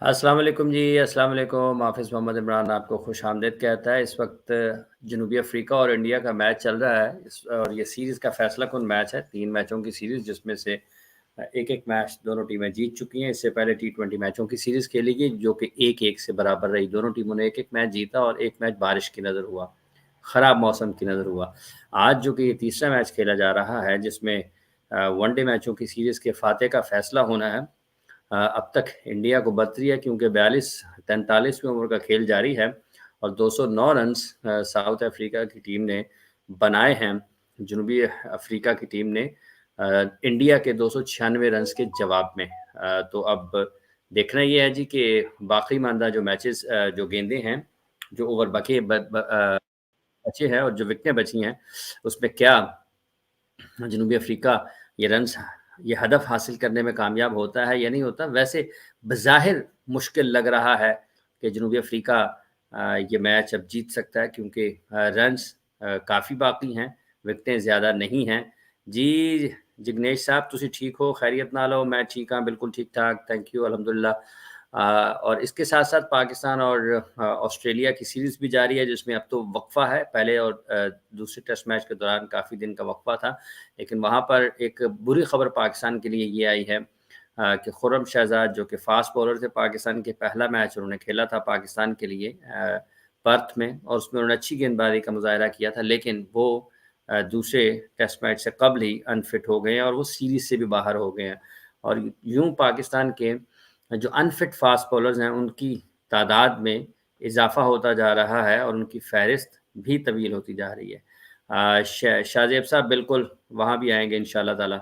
अस्सलाम वालेकुम जी, अस्सलाम वालेकुम। हाफिज़ मोहम्मद इमरान आपको खुश आमदीद कहता है। इस वक्त जनूबी अफ्रीका और इंडिया का मैच चल रहा है और ये सीरीज़ का फैसला कुन मैच है। 3 मैचों की सीरीज़ जिसमें से एक-एक मैच दोनों टीमें जीत चुकी हैं। इससे पहले टी20 मैचों की सीरीज़ खेली गई जो कि 1-1 से बराबर रही। दोनों टीमों ने एक-एक मैच जीता और एक मैच बारिश की नज़र हुआ, ख़राब मौसम की नज़र हुआ। आज जो कि ये तीसरा मैच खेला जा रहा है जिसमें वनडे मैचों की सीरीज़ के फ़ातेह का फैसला होना है। अब तक इंडिया को बरतरी है क्योंकि 42-43वीं ओवर का खेल जारी है और 209 रन्स साउथ अफ्रीका की टीम ने बनाए हैं। जनूबी अफ्रीका की टीम ने इंडिया के 296 रन्स के जवाब में। तो अब देखना ये है जी कि बाकी मानदा जो मैचेस जो गेंदें हैं, जो ओवर बचे हैं और जो विकेटें बची हैं, उसमें क्या जनूबी अफ्रीका ये रन्स ये हदफ हासिल करने में कामयाब होता है या नहीं होता। वैसे बज़ाहिर मुश्किल लग रहा है कि जनूबी अफ्रीका ये मैच अब जीत सकता है क्योंकि रन्स काफ़ी बाकी हैं, विकेटें ज़्यादा नहीं हैं। जी, जिग्नेश साहब तुसी ठीक हो? खैरियत नाल हो? मैं ठीक हाँ, बिल्कुल ठीक-ठाक, थैंक यू, अल्हम्दुलिल्लाह। और इसके साथ-साथ पाकिस्तान और ऑस्ट्रेलिया की सीरीज़ भी जारी है जिसमें अब तो वक़्फ़ा है। पहले और दूसरे टेस्ट मैच के दौरान काफ़ी दिन का वक़्फ़ा था। लेकिन वहाँ पर एक बुरी खबर पाकिस्तान के लिए ये आई है कि खुर्रम शहजाद जो कि फ़ास्ट बॉलर थे, पाकिस्तान के पहला मैच उन्होंने खेला था पाकिस्तान के लिए पर्थ में और उसमें उन्होंने अच्छी गेंदबाजी का मुज़ाहिरा किया था। लेकिन वो दूसरे टेस्ट मैच से कबल ही अनफिट हो गए हैं और वो सीरीज़ से भी बाहर हो गए हैं। और यूँ पाकिस्तान के जो अनफिट फ़ास्ट बॉलर्स हैं, उनकी तादाद में इज़ाफ़ा होता जा रहा है और उनकी फ़हरिस्त भी तवील होती जा रही है। शाहज़ेब साहब बिल्कुल वहाँ भी आएँगे इंशाअल्लाह ताला।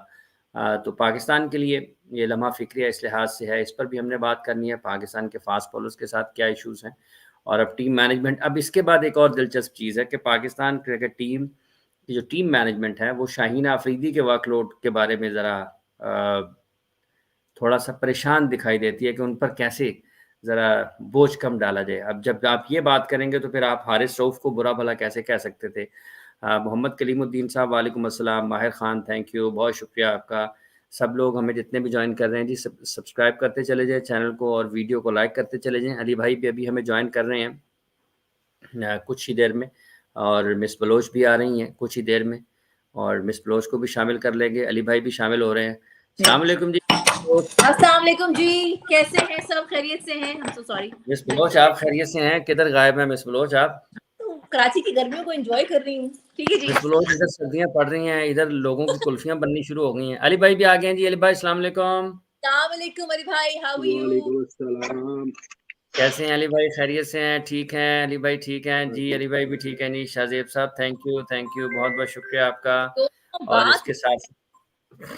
तो पाकिस्तान के लिए ये लम्हा फ़िक्रिया इस लिहाज़ से है, इस पर भी हमने बात करनी है, पाकिस्तान के फ़ास्ट बॉलर्स के साथ क्या इश्यूज़ हैं और अब टीम मैनेजमेंट। अब इसके बाद एक और दिलचस्प चीज़ है कि पाकिस्तान क्रिकेट टीम की जो टीम मैनेजमेंट है, वो शाहीन अफरीदी के वर्कलोड के बारे में ज़रा थोड़ा-सा परेशान दिखाई देती है कि उन पर कैसे ज़रा बोझ कम डाला जाए। अब जब आप ये बात करेंगे तो फिर आप हारिस रऊफ़ को बुरा-भला कैसे कह सकते थे? मोहम्मद कलीमुद्दीन साहब वालेकुम अस्सलाम, माहिर ख़ान थैंक यू, बहुत शुक्रिया आपका। सब लोग हमें जितने भी जॉइन कर रहे हैं जी सब्सक्राइब करते चले जाएँ चैनल को और वीडियो को लाइक करते चले जाएँ। अली भाई भी अभी हमें जॉइन कर रहे हैं कुछ ही देर में और मिस बलोच भी आ रही हैं कुछ ही देर में और मिस बलोच को भी शामिल कर लेंगे। अली भाई भी शामिल हो रहे हैं। अस्सलाम वालेकुम जी। अस्सलाम वालेकुम जी, कैसे हैं सब? खैरियत से हैं? हम सो सॉरी मिस बलोच आप खैरियत से हैं? किधर गायब हैं मिस बलोच आप? तो कराची की गर्मियों को एंजॉय कर रही हूँ। ठीक है जी। मिस बलोच इधर सर्दियाँ पड़ रही हैं, इधर लोगों की कुल्फियाँ बननी शुरू हो गई हैं। अली भाई भी आ गए हैं जी। अली भाई अस्सलाम वालेकुम। अस्सलाम वालेकुम अली भाई, हाउ आर यू? वालेकुम अस्सलाम। कैसे हैं अली भाई? खैरियत से हैं? ठीक हैं? अली भाई ठीक हैं? जी, अली भाई भी ठीक हैं जी। शाहज़ेब साहब थैंक यू, बहुत-बहुत शुक्रिया आपका। तो और बात इसके साथ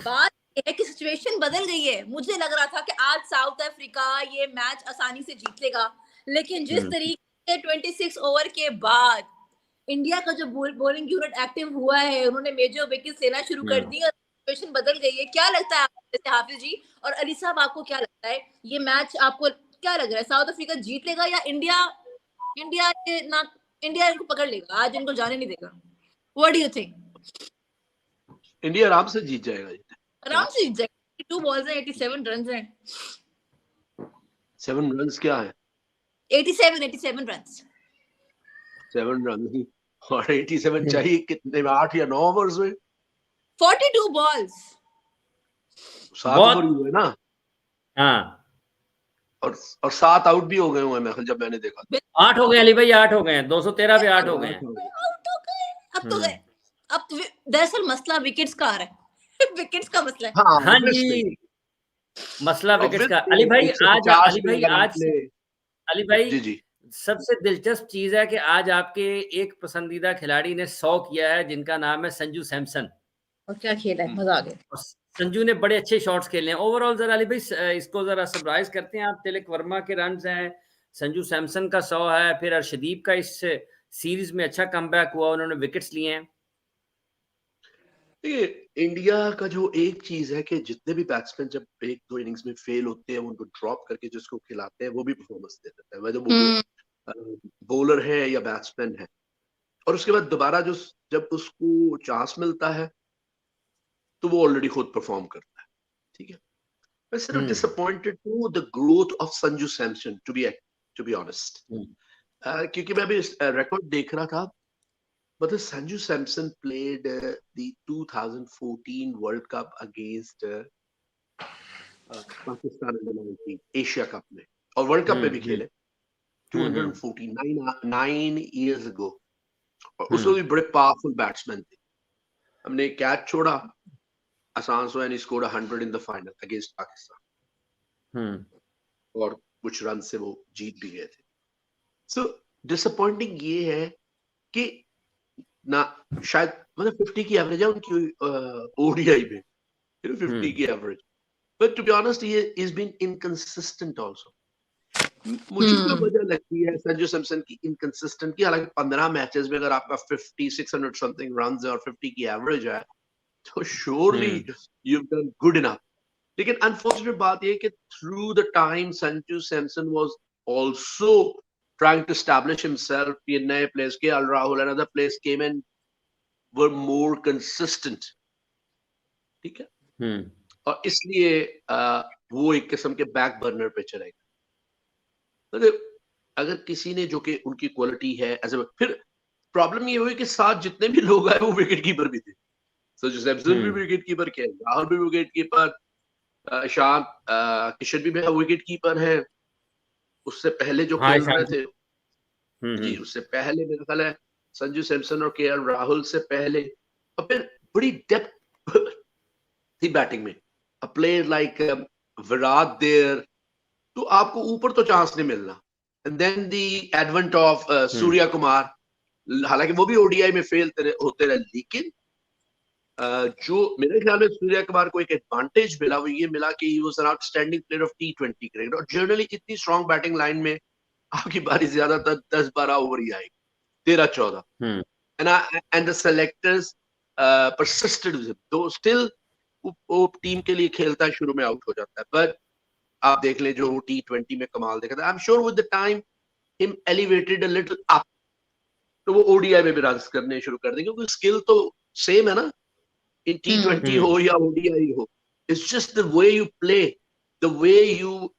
बात ये है कि सिचुएशन बदल गई है। मुझे लग रहा था कि आज साउथ अफ्रीका ये मैच आसानी से जीत लेगा, लेकिन जिस हुँ, तरीके से 26 ओवर के बाद इंडिया का जो बॉलिंग यूनिट एक्टिव हुआ है, उन्होंने मेजर विकेट्स लेना शुरू कर हुँ। दी और सिचुएशन बदल गई है। क्या लगता है आपको, जैसे हाफिज जी और अली साहब, आपको क्या लगता है ये मैच? आपको क्या लग रहा है, साउथ अफ्रीका जीत लेगा या इंडिया इंडिया ये ना इंडिया इनको पकड़ लेगा, आज इनको जाने नहीं देगा? What do you think? India आराम से जीत जाएगा। आराम से जीत जाएगा। 2 बॉल्स हैं, 87 रन हैं। 7 रन्स क्या है? 87 रन्स। 7 रन ही और 87 चाहिए कितने में? 8 या 9 ओवर्स में 42 बॉल्स। 7 बहुत ओवर ही हुए ना। हाँ, और 7 आउट भी हो गए हुए हैं जब मैंने देखा। 8 हो गए अली भाई, 8 हो गए हैं, 213 पे 8 हो गए 8 हैं। हो गए। आउट हो गए। अब तो गए। हुँ। अब तो दरअसल मसला विकेट्स का आ रहा है। विकेट्स का मसला है। हाँ, हाँ ऑब्वियसली जी, मसला विकेट्स का। ऑब्वियसली 150 पे अगर आपने अली भाई जी जी सबसे दिलचस्प चीज़ है कि आज आपके एक पसंदीदा खिलाड़ी ने 100 किया है जिनका नाम है संजू सैमसन। और क्या खेला है, मजा आ गया। और संजू ने बड़े अच्छे शॉट्स खेले हैं। ओवरऑल ज़रा अली भाई इसको ज़रा समराइज़ करते हैं आप। तिलक वर्मा के रन्स हैं, संजू सैमसन का 100 है, फिर अर्शदीप का इस सीरीज़ में अच्छा कमबैक हुआ, उन्होंने विकेट्स लिए हैं। देखिए, इंडिया का जो एक चीज है कि जितने भी बैट्समैन जब 1-2 इनिंग्स में फेल होते हैं, उनको ड्रॉप करके जिसको खिलाते हैं वो भी परफॉर्मेंस दे देता है, वह जो बॉलर है या बैट्समैन है। और उसके बाद दोबारा जो जब उसको चांस मिलता है तो वो ऑलरेडी खुद परफॉर्म करता है। ठीक है, I'm sort of disappointed to the growth of Sanju Samson, to be honest. क्योंकि मैं अभी record देख रहा था, but Sanju Samson played the 2014 World Cup against Pakistan under 19 Asia Cup में, और World Cup में भी खेले 214 9 years ago, और उसमें भी बड़े powerful batsmen थे. हमने कैच छोड़ा आसान से, and he scored 100 in the final against Pakistan. और कुछ रन से वो जीत भी गए थे. So disappointing ये है कि ना शायद मतलब 50 की एवरेज है उनकी ODI में, 50 की average, but to be honest he has been inconsistent also. मुझे क्या वजह लगती है संजू सैमसन की इनकंसिस्टेंट की, हालांकि 15 मैचेस में अगर आपका 50-600 समथिंग रन्स है और 50 की एवरेज है तो surely you have done good enough. लेकिन अनफॉर्चुनेट बात ये कि through the time Sanju Samson was also trying to establish himself. ये नए प्लेयर्स के L Rahul and other players came in were more consistent. ठीक है, और इसलिए वो एक किस्म के बैक बर्नर पे चले गए. अगर किसी ने जो कि उनकी क्वालिटी है ऐसे, फिर प्रॉब्लम ये हुई कि साथ जितने भी लोग आए वो विकेट कीपर भी थे. संजू सैमसन भी विकेट कीपर के, राहुल भी विकेट कीपर, शान किशन भी विकेट कीपर है. उससे पहले जो खेल रहे थे जी, उससे पहले मेरा ख्याल है संजू सैमसन और केएल राहुल से पहले, और फिर बड़ी डेप्थ थी बैटिंग में. A player like Virat there, तो आपको ऊपर तो चांस नहीं मिलना. And then the advent of Surya Kumar, हालांकि वो भी ODI में फेल होते रहे, लेकिन जो मेरे ख्याल में सूर्या कुमार को एक एडवांटेज मिला वो ये मिला कि he was an outstanding player of T20 cricket. और जनरली इतनी स्ट्रॉन्ग बैटिंग लाइन में आपकी बारी ज्यादातर 10-12 ओवर ही आएगी, 13-14. And the selectors persisted with him, दो स्टिल वो टीम के लिए खेलता है, शुरू में आउट हो जाता है. बट आप देख ले जो T20 में कमाल देखा था. I am sure with the time him elevated a little up, तो वो ODI में भी रन करने शुरू कर देंगे, क्योंकि स्किल तो सेम है ना, इन T20 हो या ODI हो. It's just the way you play, the way you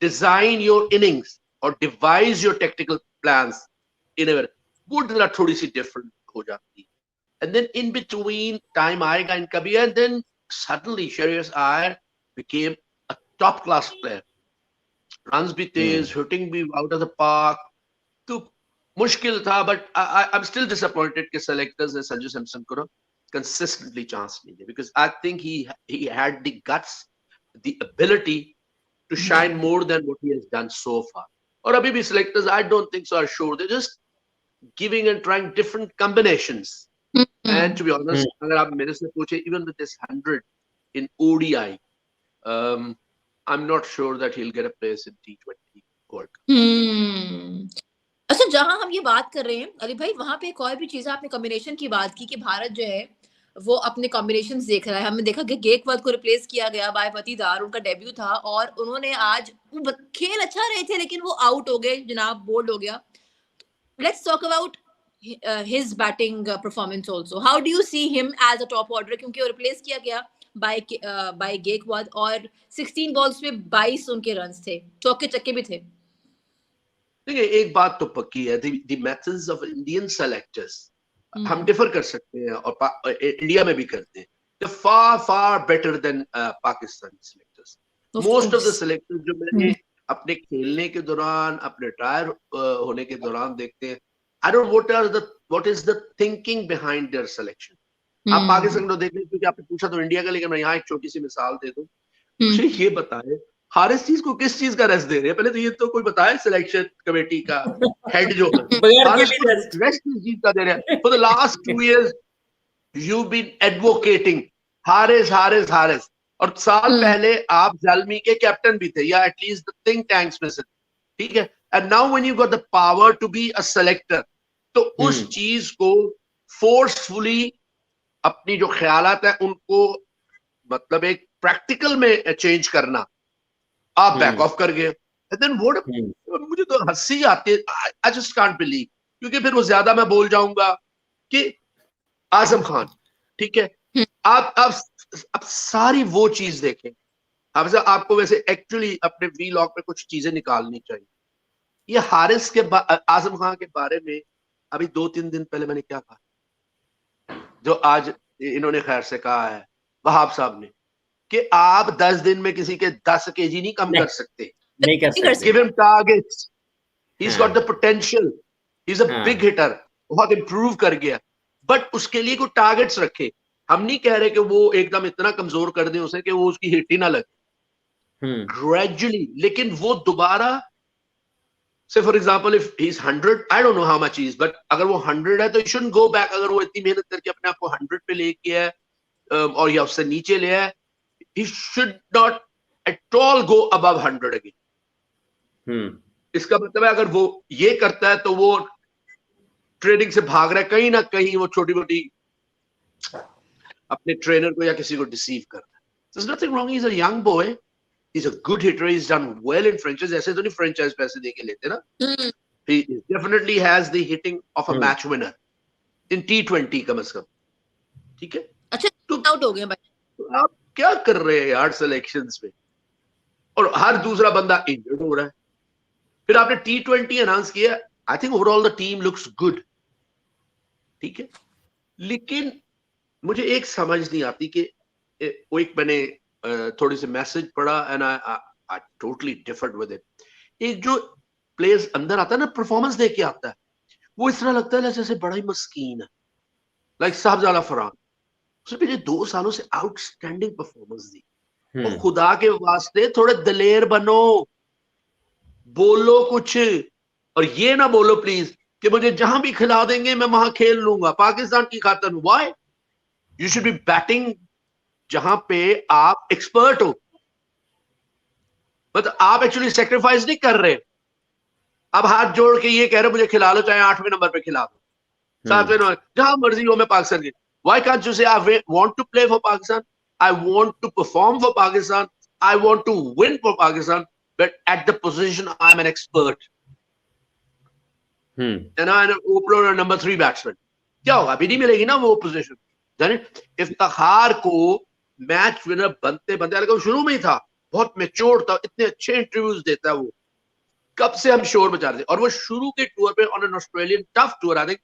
design your innings और devise your technical plans in a way, वो जरा थोड़ी सी डिफरेंट हो जाती है. And then in between time आएगा इनका भी, and then suddenly Shreyas Iyer became top class player. Runs भी तेज, हिटिंग भी आउट ऑफ द पार्क, तो मुश्किल था. But I am still disappointed कि सेलेक्टर्स ने संजू सैमसन को कंसिस्टेंटली चांस नहीं दिया, because I think he had the guts, the ability to shine more than what he has done so far. और अभी भी selectors I don't think so are sure, they just giving and trying different combinations. And to be honest, अगर आप मेरे से पूछे, even with this 100 in ODI, I'm not sure that he'll get a place in T20 World Cup. अच्छा, जहां हम ये बात कर रहे हैं अली भाई, वहां पे एक और भी चीज है. आपने कॉम्बिनेशन की बात की कि भारत जो है वो अपने कॉम्बिनेशंस देख रहा है. हमने देखा कि गेकवर्थ को रिप्लेस किया गया बाय पतीदार, उनका डेब्यू था और उन्होंने आज खेल अच्छा रहे थे लेकिन वो आउट हो गए जनाब, बोल्ड हो गया. Let's talk about his batting performance also. How do you see him as a top order, क्योंकि वो रिप्लेस किया गया बाय गेकवर्थ और 16 बॉल्स में 22 उनके रन्स थे, चौके चक्के भी थे. देखिए, एक बात तो पक्की है, the methods of Indian selectors हम डिफर कर सकते हैं और इंडिया में भी करते हैं. They're far better than Pakistani selectors. Most of the selectors जो मैंने अपने खेलने के दौरान, अपने रिटायर होने के दौरान देखते हैं, I don't know what is the thinking behind their selection. आप पाकिस्तान को देख लें, क्योंकि आपने पूछा तो इंडिया का, लेकिन मैं यहाँ एक छोटी सी मिसाल दे दूं. मुझे ये बताए हारिस चीज को किस चीज का रेस्ट दे रहे हैं? पहले तो ये तो कोई बताए सिलेक्शन कमेटी का हेड जो रेस्ट चीज का दे रहे हैं. For the last 2 years you been advocating Haris, और साल पहले आप जलमी के कैप्टन भी थे, या एटलीस्ट द थिंक टैंक्स में से, ठीक है. And now when you got the power to be a selector, तो उस चीज को फोर्सफुली अपनी जो ख्यालात है उनको मतलब एक प्रैक्टिकल में चेंज करना, आप बैक ऑफ कर गए. देन व्हाट, मुझे तो हंसी आती है. आई जस्ट कांट बिलीव, क्योंकि फिर वो ज्यादा मैं बोल जाऊंगा कि आजम खान, ठीक है, आप सारी वो चीज देखें हाफिज साहब, आपको वैसे एक्चुअली अपने वीलॉग पे कुछ चीजें निकालनी चाहिए। ये हारिस के आजम खान के बारे में अभी 2-3 दिन पहले मैंने क्या कहा, जो आज इन्होंने खैर से कहा है वहाब साहब ने, कि आप 10 दिन में किसी के 10 केजी नहीं कम कर सकते। नहीं कर सकते। Give him targets, he is got the potential, he is a big hitter, बहुत इंप्रूव कर गया, बट उसके लिए कोई टारगेट्स रखे। हम नहीं कह रहे कि वो एकदम इतना कमजोर कर दें उसे कि वो उसकी हिट ही ना लगे, ग्रेजुअली। लेकिन वो दोबारा, से for example if he is 100, I don't know how much he is, but अगर वो 100 है तो यू शुडंट गो बैक। अगर वो इतनी मेहनत करके अपने आप को 100 पे लेके है और या उससे नीचे ले है, he should not at all go above 100 again. इसका मतलब है अगर वो ये करता है तो वो ट्रेनिंग से भाग रहा है, कहीं ना कहीं वो छोटी मोटी अपने ट्रेनर को या किसी को डिसीव कर रहा है। There's nothing wrong. He's a young boy. He's a good hitter. He's done well in franchise. ऐसे तो नहीं franchise पैसे दे के लेते ना. He definitely has the hitting of a match winner in T20 कम से कम. ठीक है? अच्छा, तो आउट हो गए भाई। आप क्या कर रहे हैं यार सिलेक्शंस में, और हर दूसरा बंदा इंजर्ड हो रहा है। फिर आपने T20 अनाउंस किया, I think overall the team looks good, ठीक है, लेकिन मुझे एक समझ नहीं आती कि वो एक मैंने थोड़ी सी मैसेज पढ़ा and I totally deferred with it. एक जो प्लेयर्स अंदर आता है ना, परफॉर्मेंस दे के आता है, वो इस तरह लगता है जैसे बड़ा ही मस्कीन है, लाइक साहबजादा फरहान। उसने पिछले 2 सालों से आउटस्टैंडिंग परफॉर्मेंस दी। और खुदा के वास्ते थोड़े दलेर बनो, बोलो कुछ, और ये ना बोलो प्लीज कि मुझे जहां भी खिला देंगे मैं वहां खेल लूंगा पाकिस्तान की खातिर। Why? You should be batting जहां पे आप एक्सपर्ट हो, मतलब आप एक्चुअली सेक्रीफाइस नहीं कर रहे। अब हाथ जोड़ के ये कह रहे मुझे खिला लो, चाहे 8वें नंबर पे खिला दो, 7वें नंबर, जहां मर्जी हो मैं पाकिस्तान की। Why can't you say I want to play for Pakistan, I want to perform for Pakistan, I want to win for Pakistan, but at the position I'm an expert. And I'm an opener or number 3 batsman. क्या होगा? अभी नहीं मिलेगी ना वो position. जाने इफ्तिखार को match winner बनते बनते, अगर शुरू में ही था, बहुत मैच्योर था, इतने अच्छे इंटरव्यूज देता है वो, कब से हम शोर बचा रहे थे। और वो शुरू के टूर पे on an Australian tough tour, I think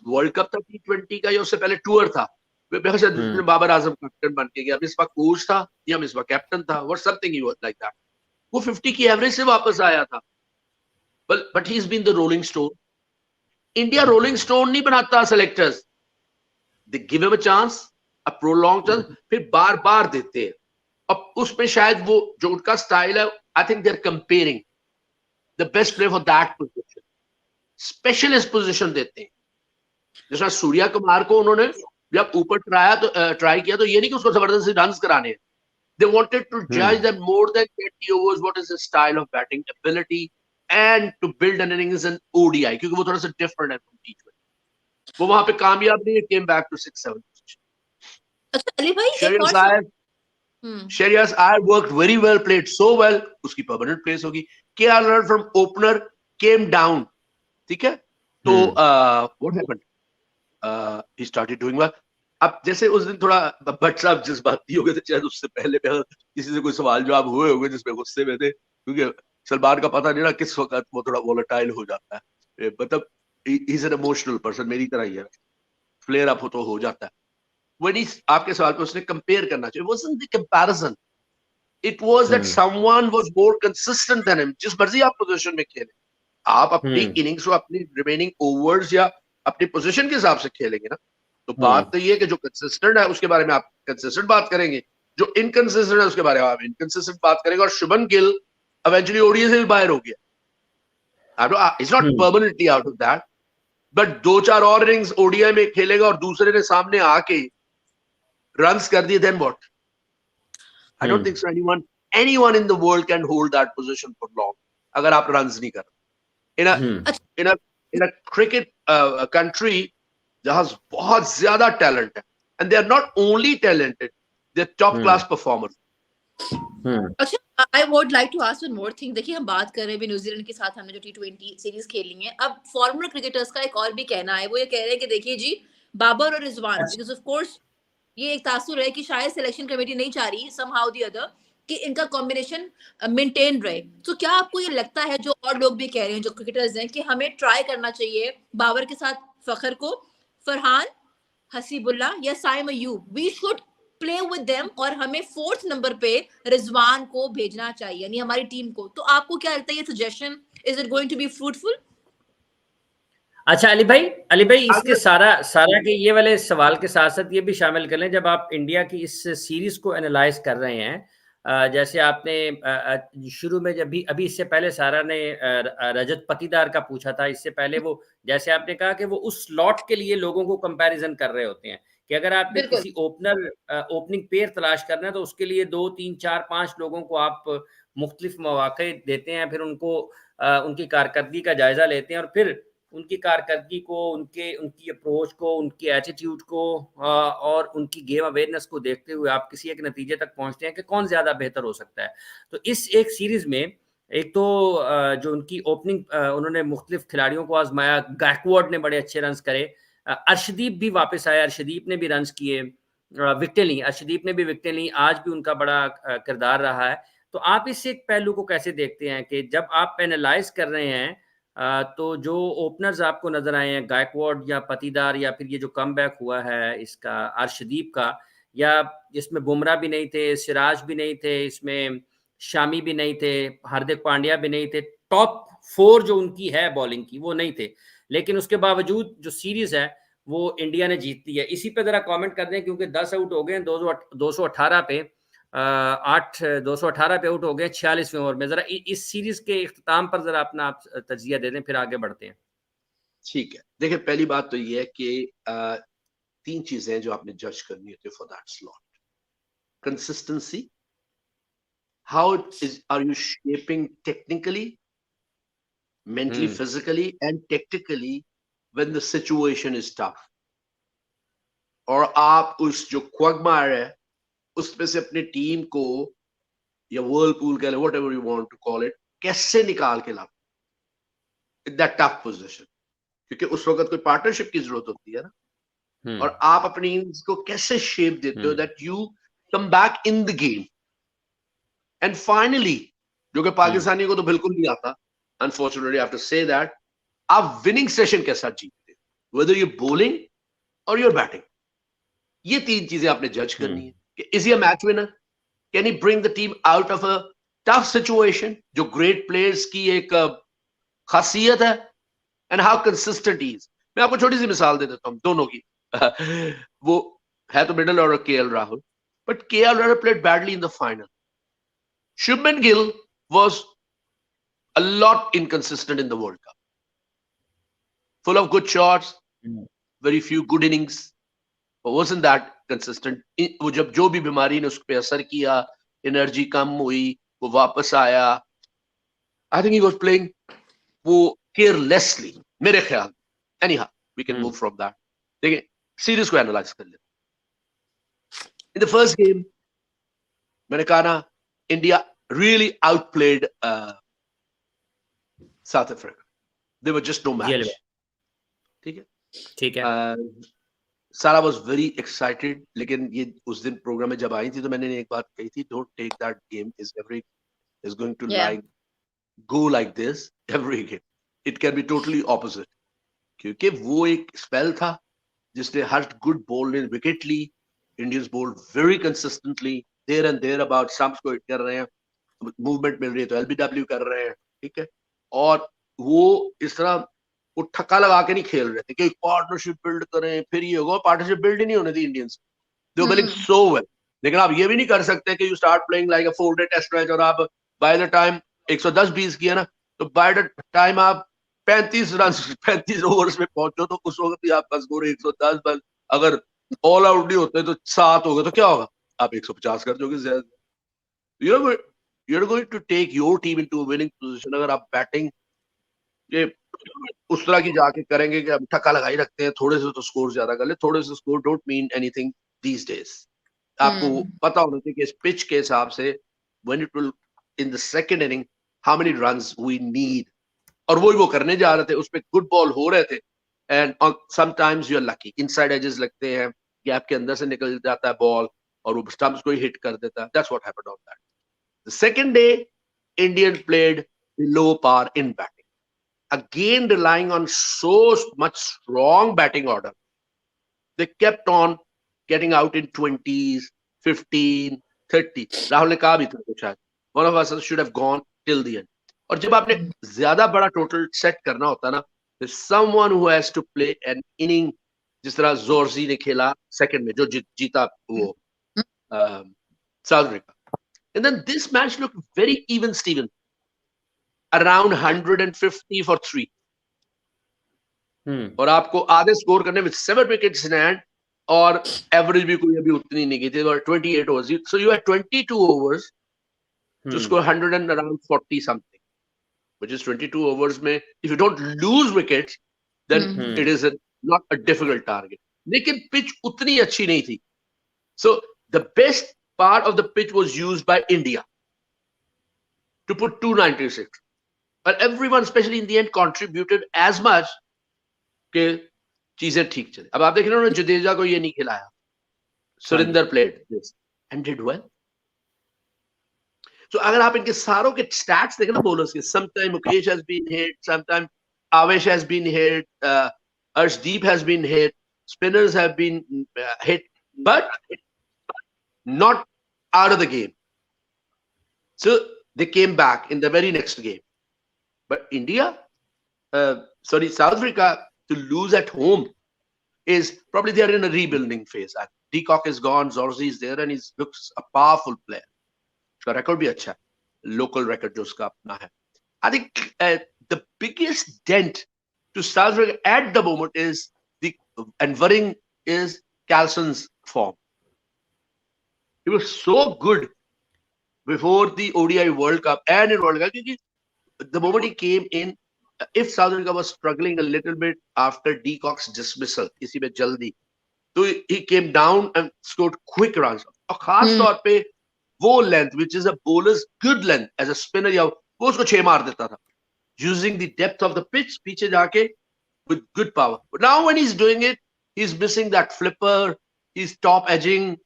world cup था T20 का, या उससे पहले टूर था, बाबर आजम कैप्टन बन के गया, मिसबा कोच था या मिसबा कैप्टन था, और something he was like that. वो 50 की एवरेज से वापस आया था, but he is been the rolling stone. India rolling stone नहीं बनाता selectors, they give him a chance, a prolong chance, फिर बार बार देते हैं। अब उसमें शायद वो जो उनका स्टाइल है, I think they are comparing the best player for that position, specialist position देते हैं। जैसा सूर्या कुमार को उन्होंने जब ऊपर ट्राई किया तो ये नहीं कि उसको जबरदस्ती रन्स कराने हैं, they wanted to judge them more than 20 overs, what is his style of batting ability and to build an innings in ODI, क्योंकि वो थोड़ा सा different है from T20। वो वहां पे कामयाब नहीं, came back to 6-7 position। अच्छा अली भाई, Sharias I worked very well, played so well, उसकी permanent place होगी। KR Leonard from opener came down, ठीक है, तो what happened? He started doing well। अब जैसे उस दिन थोड़ा भट्ट साहब जज्बाती हो गए थे, शायद उससे पहले किसी से कोई सवाल जवाब हुए होंगे जिसमें गुस्से में थे, क्योंकि सलमान का पता नहीं ना किस वक्त वो थोड़ा वोलेटाइल हो जाता है, मतलब he is an emotional person, मेरी तरह ही है, फ्लेयर अप हो तो हो जाता है। When आपके सवाल पे उसने कंपेयर करना चाहिए, wasn't the comparison, it was that someone was more consistent than him। जिस मर्जी आप पोजीशन में खेलें, आप अपनी इनिंग्स को अपनी रिमेनिंग ओवर्स या अपनी पोजीशन के हिसाब से खेलेंगे ना, तो बात तो ये कि जो कंसिस्टेंट है उसके बारे में आप कंसिस्टेंट बात करेंगे, जो इनकंसिस्टेंट है उसके बारे में आप इनकंसिस्टेंट बात करेंगे। और शुभन गिल इवेंचुअली ओडीआई से भी बाहर हो गया, it's not permanently out of that, but 2-4 और इनिंग्स ओडीआई में खेलेगा और दूसरे ने सामने आके रन्स कर दिए, then what? I don't think so anyone in the world can hold that position for long अगर आप रन्स नहीं कर रहे। in a cricket country जहां बहुत ज्यादा टैलेंट है, and they are not only talented, they are top class performers। अच्छा, I would like to ask one more thing। देखिए हम बात कर रहे हैं न्यूजीलैंड के साथ, हमने जो T20 सीरीज खेली है, अब फॉर्मर क्रिकेटर्स का एक और भी कहना है, वो ये कह रहे हैं कि देखिए जी, बाबर और रिजवान, बिकॉज ऑफ कोर्स ये एक तासुर है कि शायद सिलेक्शन कमेटी नहीं चाह रही somehow the other कि इनका कॉम्बिनेशन मेंटेन रहे। तो क्या आपको ये लगता है, जो और लोग भी कह रहे हैं, जो क्रिकेटर्स हैं, कि हमें ट्राई करना चाहिए बाबर के साथ फखर को, फरहान, हसीबुल्ला या Saim Ayub, we should play with them, और हमें 4th नंबर पे रिजवान को भेजना चाहिए, यानी हमारी टीम को। तो आपको क्या लगता है, ये suggestion is it going to be fruitful? अच्छा अली भाई इसके अगर सारा के ये वाले सवाल के साथ साथ ये भी शामिल कर लें, जब आप इंडिया की इस सीरीज को एनालाइज कर रहे हैं, जैसे आपने शुरू में जब भी अभी इससे पहले सारा ने रजत पटीदार का पूछा था, इससे पहले वो जैसे आपने कहा कि वो उस स्लॉट के लिए लोगों को कंपैरिजन कर रहे होते हैं कि अगर आपने बिल्कुल। किसी ओपनिंग पेयर तलाश करना है तो उसके लिए 2 3 4 5 लोगों को आप मुख्तलिफ मौके देते हैं, फिर उनको उनकी कारकर्दगी का जायजा लेते हैं और फिर उनकी कारकर्दगी को, उनकी अप्रोच को, उनकी एटीट्यूड को और उनकी गेम अवेयरनेस को देखते हुए आप किसी एक नतीजे तक पहुंचते हैं कि कौन ज़्यादा बेहतर हो सकता है। तो इस एक सीरीज़ में एक तो जो उनकी ओपनिंग उन्होंने मुख्तलिफ खिलाड़ियों को आजमाया, गायकवाड ने बड़े अच्छे रन्स करे, अर्शदीप भी वापस आया, अर्शदीप ने भी रन्स किए, विकेटें ली, अर्शदीप ने भी विकेटें ली, आज भी उनका बड़ा किरदार रहा है। तो आप इस एक पहलू को कैसे देखते हैं कि जब आप एनालाइज कर रहे हैं तो जो ओपनर्स आपको नजर आए हैं, गायकवाड या पटीदार, या फिर ये जो कमबैक हुआ है इसका अर्शदीप का, या इसमें बुमराह भी नहीं थे, सिराज भी नहीं थे, इसमें शामी भी नहीं थे, हार्दिक पांड्या भी नहीं थे, टॉप 4 जो उनकी है बॉलिंग की वो नहीं थे, लेकिन उसके बावजूद जो सीरीज है वो इंडिया ने जीत ली है। इसी पे जरा कमेंट कर दें, क्योंकि 10 आउट हो गए 218 पे, 218 पे आउट हो गए 46वें ओवर में। जरा इस सीरीज के इख्तिताम पर जरा अपना आप तजिया दे दें, फिर आगे बढ़ते हैं। ठीक है, देखिए पहली बात तो ये है कि 3 चीजें जो आपने जज करनी होती है for that slot. Consistency, how are you shaping technically, mentally, physically and technically when the situation is tough, और आप उस जो क्वगमायर है उसमें से अपनी टीम को, या वर्लपूल कह ले, whatever you want to call it, कैसे निकाल के ला इन दैट टफ पोजिशन, क्योंकि उस वक्त कोई पार्टनरशिप की जरूरत होती है ना, और आप अपनी को कैसे शेप देते हो that you come back in the game. And finally, जो कि पाकिस्तानी को तो बिल्कुल नहीं आता, unfortunately I have to say that, आप विनिंग सेशन के साथ जीतते हो, वेदर यू बॉलिंग और यूर बैटिंग। ये 3 चीजें आपने जज करनी है कि is he a match winner, can he bring the team out of a tough situation, जो ग्रेट प्लेयर्स की एक खासियत है, एंड हाउ कंसिस्टेंट इज। मैं आपको छोटी सी मिसाल दे देता हूं दोनों की। वो है तो middle order KL Rahul, but KL Rahul played badly in the final. Shubman Gill was a lot inconsistent in the World Cup, full of good shots, very few good innings, but wasn't that consistent. वो जब जो भी बीमारी ने उस पर असर किया, एनर्जी कम हुई, वो वापस आया, I think he was playing वो carelessly मेरे ख्याल। Anyhow, we can move from that. देखिए सीरीज को एनालाइज कर लेते। In the first game मैंने कहा ना, India really outplayed South Africa. They were just no match. ठीक है। सारा was very excited, लेकिन ये उस दिन प्रोग्राम में जब आई थी तो मैंने एक बात कही थी, don't take that game is going to go like this every game. It can be totally opposite. क्योंकि वो एक स्पेल था जिसने हर गुड बॉल ने विकेट ली, Indians bowled very consistently, there and there about, stumps को हिट कर रहे हैं, मूवमेंट मिल रही है तो एलबीडब्ल्यू कर रहे हैं, ठीक है। और वो इस तरह वो ठक्का लगा के नहीं खेल रहे थे कि पार्टनरशिप बिल्ड करें फिर ये होगा, पार्टनरशिप बिल्ड ही नहीं होने दी Indians, they were playing so well. लेकिन आप ये भी नहीं कर सकते कि you start playing like a 4-डे टेस्ट मैच, और आप बाय द टाइम 110-20 किया ना, तो बाय द टाइम आप 35 ओवर्स में पहुंचो तो उस वक्त भी आपका स्कोर 110, बस अगर ऑल आउट नहीं होते तो 7 हो गए तो क्या होगा, आप 150 कर दोगे। You're going to take your team into a winning position अगर आप बैटिंग ये उस तरह की जाके करेंगे कि हम ठक्का लगाई रखते हैं, थोड़े से तो स्कोर ज्यादा कर ले, थोड़े से score don't mean anything these days. आपको पता होना चाहिए कि इस पिच के हिसाब से when it will in the second inning how many runs we need, और वो करने जा रहे थे, उस पे गुड बॉल हो रहे थे, and sometimes you are lucky, inside edges लगते हैं, गैप के अंदर से निकल जाता है बॉल और वो स्टंप्स को ही हिट कर देता है। That's what happened on that. The second day, Indian played below par in batting. Again, relying on so much strong batting order. They kept on getting out in 20s, 15, 30. Rahul ने कहा भी था कुछ शायद. One of us should have gone till the end. और जब आपने ज्यादा बड़ा टोटल सेट करना होता है ना, there's someone who has to play an inning, जिस तरह जोर्जी ने खेला सेकंड में जो जीता वो south Africa. And then this match looked very even Steven, around 150 for 3. और आपको आधे स्कोर करने में 7 विकेट्स इन हैंड और एवरेज भी कोई अभी उतनी नहीं गई थी. 28 overs, so you had 22 overs to score 100 and around 40 something, which is 22 overs में if you don't lose wickets then it is not a difficult target. लेकिन पिच उतनी अच्छी नहीं थी. So the best part of the pitch was used by India to put 296, but everyone especially in the end contributed as much कि चीजें ठीक चले. अब आप देख रहे हो ना, जडेजा को ये नहीं खिलाया. Surinder played this and did well. So अगर आप इनके सारों के stats देखें ना bowlers के, sometime Mukesh has been hit, sometime Avesh has been hit, Arshdeep has been hit, spinners have been hit, but not out of the game. So they came back in the very next game. But India, South Africa, to lose at home is probably they are in a rebuilding phase. Deacock is gone, Zorzi is there, and he looks a powerful player. उसका record भी अच्छा है, local record जो उसका अपना है. I think the biggest dent to South Africa at the moment is and worrying is Carlson's form. He was so good before the ODI World Cup and in World Cup. The moment he came in, if South Africa was struggling a little bit after Deacock's dismissal, इसी में जल्दी, so he came down and scored quick runs. और खास तौर पे वो length, which is a bowler's good length as a spinner, या वो उसको 6 मार देता था, using the depth of the pitch, पीछे जाके with good power. But now when he's doing it, he's missing that flipper, he's top edging.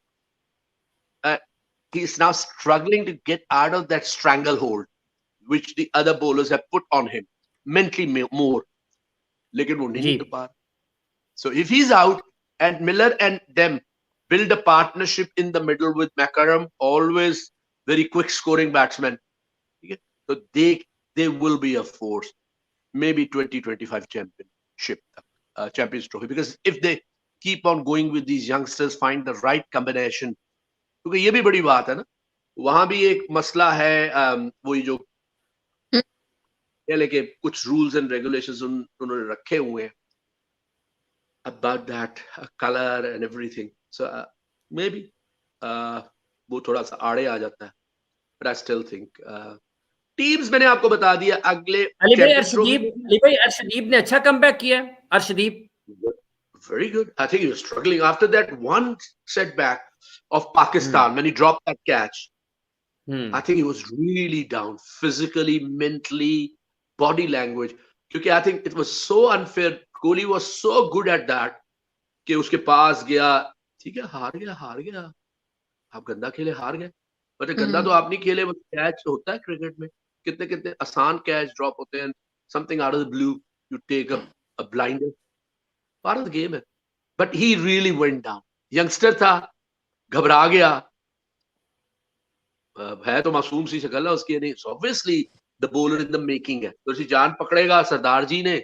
He's now struggling to get out of that stranglehold, which the other bowlers have put on him, mentally more. लेकिन वो नहीं कर पा रहा. So if he's out and Miller and them build a partnership in the middle with McCarram, always very quick scoring batsman, okay? So they will be a force. Maybe 2025 championship, Champions Trophy, because if they keep on going with these youngsters, find the right combination. क्योंकि ये भी बड़ी बात है ना, वहां भी एक मसला है, वही जो लेके कुछ रूल्स एंड रेगुलेशंस उन्होंने रखे हुए हैं about that color and everything. So maybe वो थोड़ा सा आड़े आ जाता है, but I still think teams मैंने आपको बता दिया. अगले अली भाई अर्शदीप ने अच्छा कमबैक किया. Arshdeep very good. I think he was struggling after that one setback of Pakistan when he dropped that catch. I think he was really down physically, mentally, body language. Because I think it was so unfair. Kohli was so good at that कि उसके पास गया, ठीक है, हार गया. आप गंदा खेले, हार गए. बट गंदा तो आप नहीं खेले, वो कैच होता है क्रिकेट में. कितने आसान कैच ड्रॉप होते हैं. Something out of the blue, you take a blinder. Part of the game है. But he really went down. Youngster था, घबरा गया. है तो मासूम सी शक्ल है उसकी नहीं. So obviously the bowler in the making है. तो उसी जान पकड़ेगा सरदार जी ने.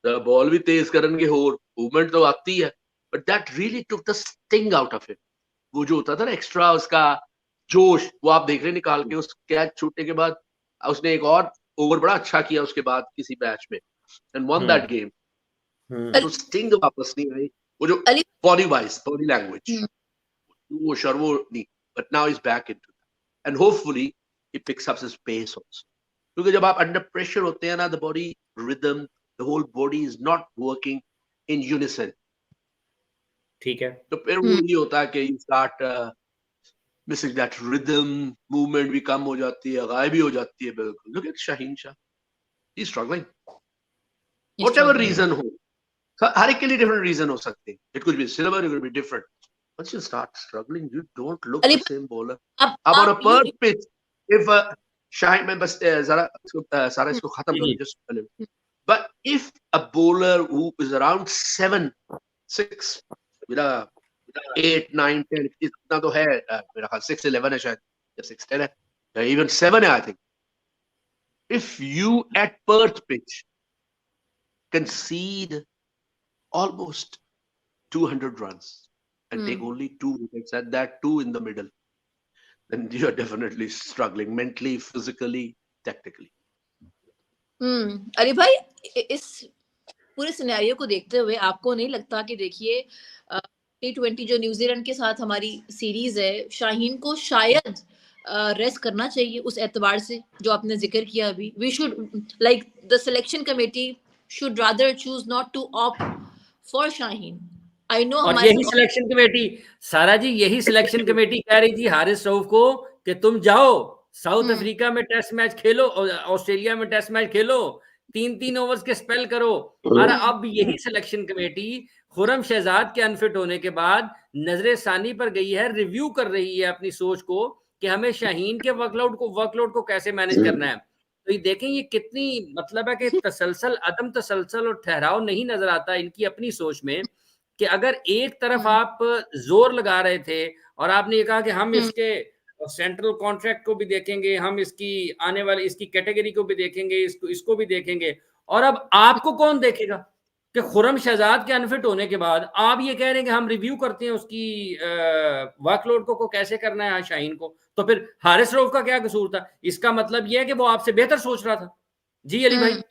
बॉल भी तेज करेंगे और मूवमेंट तो आती है. But that really took the sting out of it. वो जो होता था ना एक्स्ट्रा उसका जोश, वो आप देख रहे निकाल के उस कैच छूटने के बाद उसने एक और ओवर बड़ा अच्छा किया उसके बाद किसी मैच में and won that game. तो स्टिंग वापस नहीं आई. वो जो body wise, body language, वो शर्मो नहीं. But now he's back into that. And hopefully he picks up his pace also. क्योंकि जब आप under pressure होते हैं ना, the body rhythm, the whole body is not working in unison. ठीक है. तो फिर वो ये होता है कि you start missing that rhythm, movement भी कम हो जाती है, गायब भी हो जाती है बिल्कुल. Look at Shaheen Shah. He's struggling. Whatever reason हो, हर एक के लिए different reason हो सकते हैं. It could be similar, it could be different. Once you start struggling, you don't look the same bowler. अब on a per pitch, if Shaheen, मैं बस जरा सारा इसको खत्म करूं just but if a bowler who is around 7, 6 मेरा 8, 9, 10 इतना तो है, मेरा ख्याल 6, 11 है शायद, या 6, 10 है, even 7 है I think. If you at Perth pitch concede almost 200 runs and take only 2 wickets, and that 2 in the middle, then you are definitely struggling mentally, physically, tactically. Ali भाई, इस पूरे सिनेरियो को देखते हुए आपको नहीं लगता कि देखिए T20 जो न्यूजीलैंड के साथ हमारी सीरीज है, शाहीन को शायद रेस्ट करना चाहिए उस एतबार से जो आपने जिक्र किया अभी? We should like the selection committee should rather choose not to opt for Shaheen. I know और यही सिलेक्शन कमेटी, सारा जी, यही सिलेक्शन कमेटी कह रही थी हारिस रऊफ को कि तुम जाओ साउथ अफ्रीका में टेस्ट मैच खेलो, ऑस्ट्रेलिया में टेस्ट मैच खेलो, 3-3 ओवर्स के स्पेल करो. और अब यही सिलेक्शन कमेटी खुर्रम शहजाद के अनफिट होने के बाद नजरे सानी पर गई है, रिव्यू कर रही है अपनी सोच को कि हमें शाहीन के वर्कलोड को कैसे मैनेज करना है. तो ये देखें ये कितनी मतलब है कि तसलसल, अदम तसलसल और ठहराव नहीं नजर आता इनकी अपनी सोच में, कि अगर एक तरफ आप जोर लगा रहे थे और आपने ये कहा कि हम इसके सेंट्रल कॉन्ट्रैक्ट को भी देखेंगे, हम इसकी आने वाली इसकी कैटेगरी को भी देखेंगे, इसको भी देखेंगे, और अब आपको कौन देखेगा कि खुर्रम शहजाद के अनफिट होने के बाद आप ये कह रहे हैं कि हम रिव्यू करते हैं उसकी वर्कलोड को कैसे करना है शाहीन को. तो फिर हारिस रऊफ का क्या कसूर था? इसका मतलब ये है कि वो आपसे बेहतर सोच रहा था. जी अली भाई.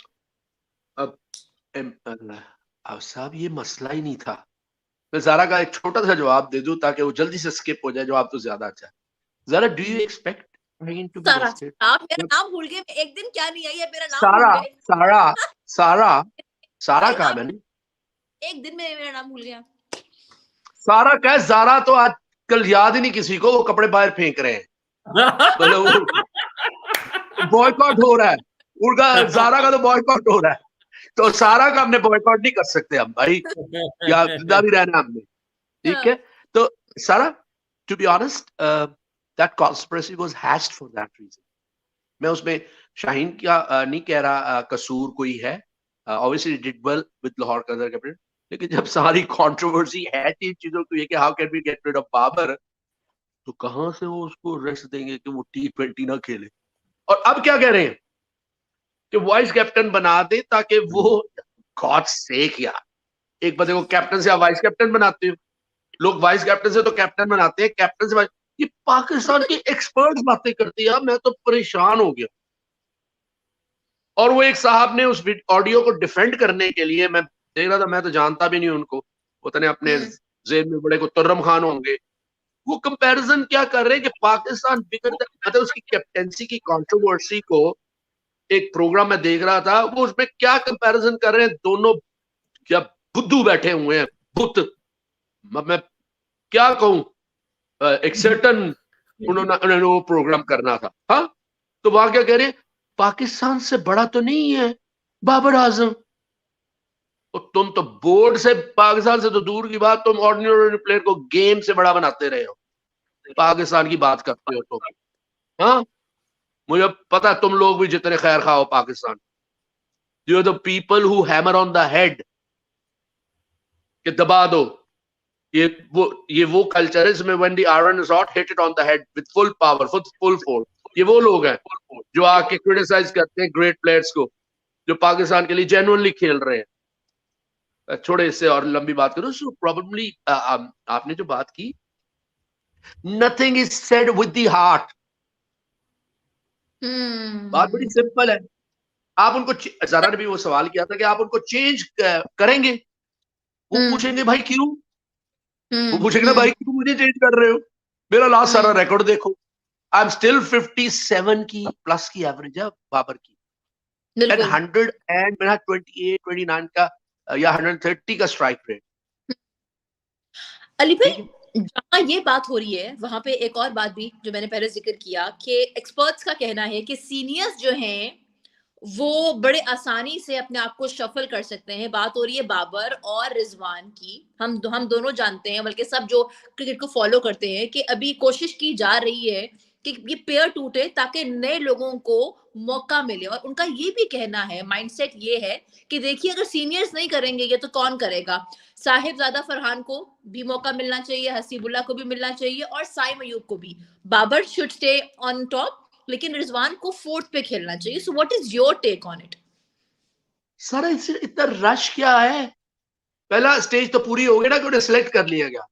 अब साहब ये मसला ही नहीं था. मैं ज़ारा का एक छोटा सा जवाब दे दूं ताकि वो जल्दी से स्किप हो जाए. जवाब तो ज्यादा अच्छा है. Zara, do you expect to be rested? आप मेरा नाम भूल गए. एक दिन क्या नहीं आई है मेरा नाम सारा भूल गए. सारा कहा मैंने. एक दिन में मेरा नाम भूल गया. सारा कह, ज़ारा तो आजकल याद ही नहीं किसी को, वो कपड़े बाहर फेंक रहे हैं. मतलब बॉयकॉट हो रहा है उनका. ज़ारा का तो बॉयकॉट हो रहा है, तो सारा का हमने बॉयकॉट नहीं कर सकते हम भाई, या जिंदा भी रहना हमने. ठीक है. तो Sara, to be honest, that conspiracy was hashed for that reason. मैं उसमें शाहीन का नहीं कह रहा कसूर कोई है. Obviously did well with Lahore कदर कैप्टन, लेकिन जब सारी कंट्रोवर्सी है इन चीजों की कि how can we get rid of Babar, तो कहां से वो उसको रेस्ट देंगे कि वो T20 ना खेले. और अब क्या कह रहे हैं कि वाइस कैप्टन बना दे ताकि वो, गॉड सेक यार, एक बंदे को कैप्टन से आप वाइस कैप्टन बनाते हो. लोग वाइस कैप्टन से तो कैप्टन बनाते हैं, कैप्टन से वाइस. ये पाकिस्तान की एक्सपर्ट बातें करती है. मैं तो परेशान हो गया. और वो एक साहब ने उस ऑडियो को डिफेंड करने के लिए, मैं देख रहा था, मैं तो जानता भी नहीं उनको, उतने अपने जेब में बड़े को तुर्रम खान होंगे, वो कंपैरिजन क्या कर रहे हैं कि पाकिस्तान बिगड़ता, मतलब उसकी कैप्टेंसी की कंट्रोवर्सी को एक प्रोग्राम में देख रहा था, वो उसमें क्या कंपैरिजन कर रहे हैं. दोनों क्या बुद्धू बैठे हुए हैं, बुत. मैं क्या कहूं, एक सर्टन उन्होंने वो प्रोग्राम करना था. हाँ, तो वहां क्या कह रहे हैं, पाकिस्तान से बड़ा तो नहीं है बाबर आजम. और तुम तो बोर्ड से, पाकिस्तान से तो दूर की बात, तुम ऑर्डिनरी प्लेयर को गेम से बड़ा बनाते रहे हो. पाकिस्तान की बात करते हो तो. हाँ, मुझे पता है तुम लोग भी जितने खैर खा हो Pakistan, you are the people who hammer on the head कि दबा दो. ये वो कल्चर है जिसमें when the iron is hot, hit it on the head with full power, full force. ये वो लोग हैं जो आके क्रिटिसाइज करते हैं ग्रेट प्लेयर्स को जो पाकिस्तान के लिए जेन्युइनली खेल रहे हैं. छोड़े इससे और लंबी बात करो. सो प्रोबेबली आपने जो बात की, nothing is said with the heart. बात बड़ी सिंपल है. आप उनको, ज़ारा ने भी वो सवाल किया था कि आप उनको चेंज करेंगे, वो पूछेंगे भाई क्यों. वो पूछेंगे ना भाई क्यों मुझे चेंज कर रहे हो. मेरा लास्ट सारा रिकॉर्ड देखो, आई एम स्टिल 57 की प्लस की एवरेज है बाबर की, एंड 100 एंड मेरा 28, 29 का या 130 का स्ट्राइक रेट. अली भाई, जहाँ ये बात हो रही है वहां पे एक और बात भी जो मैंने पहले जिक्र किया कि एक्सपर्ट्स का कहना है कि सीनियर्स जो हैं वो बड़े आसानी से अपने आप को शफल कर सकते हैं. बात हो रही है बाबर और रिजवान की. हम दोनों जानते हैं, बल्कि सब जो क्रिकेट को फॉलो करते हैं, कि अभी कोशिश की जा रही है कि ये पेयर टूटे ताकि नए लोगों को मौका मिले। और उनका ये भी कहना है, माइंडसेट ये है कि देखिए अगर सीनियर्स नहीं करेंगे ये तो कौन करेगा। साहिबजादा फरहान को भी मौका मिलना चाहिए, हसीबुल्लाह को भी मिलना चाहिए और साइम अयूब को भी। Babar should stay on top, लेकिन रिजवान को फोर्थ पे खेलना चाहिए। So what is your take on it? Sir इससे इतना रश क्या है? पहला स्टेज तो पूरी हो गई ना कि उन्हें सिलेक्ट कर लिया गया।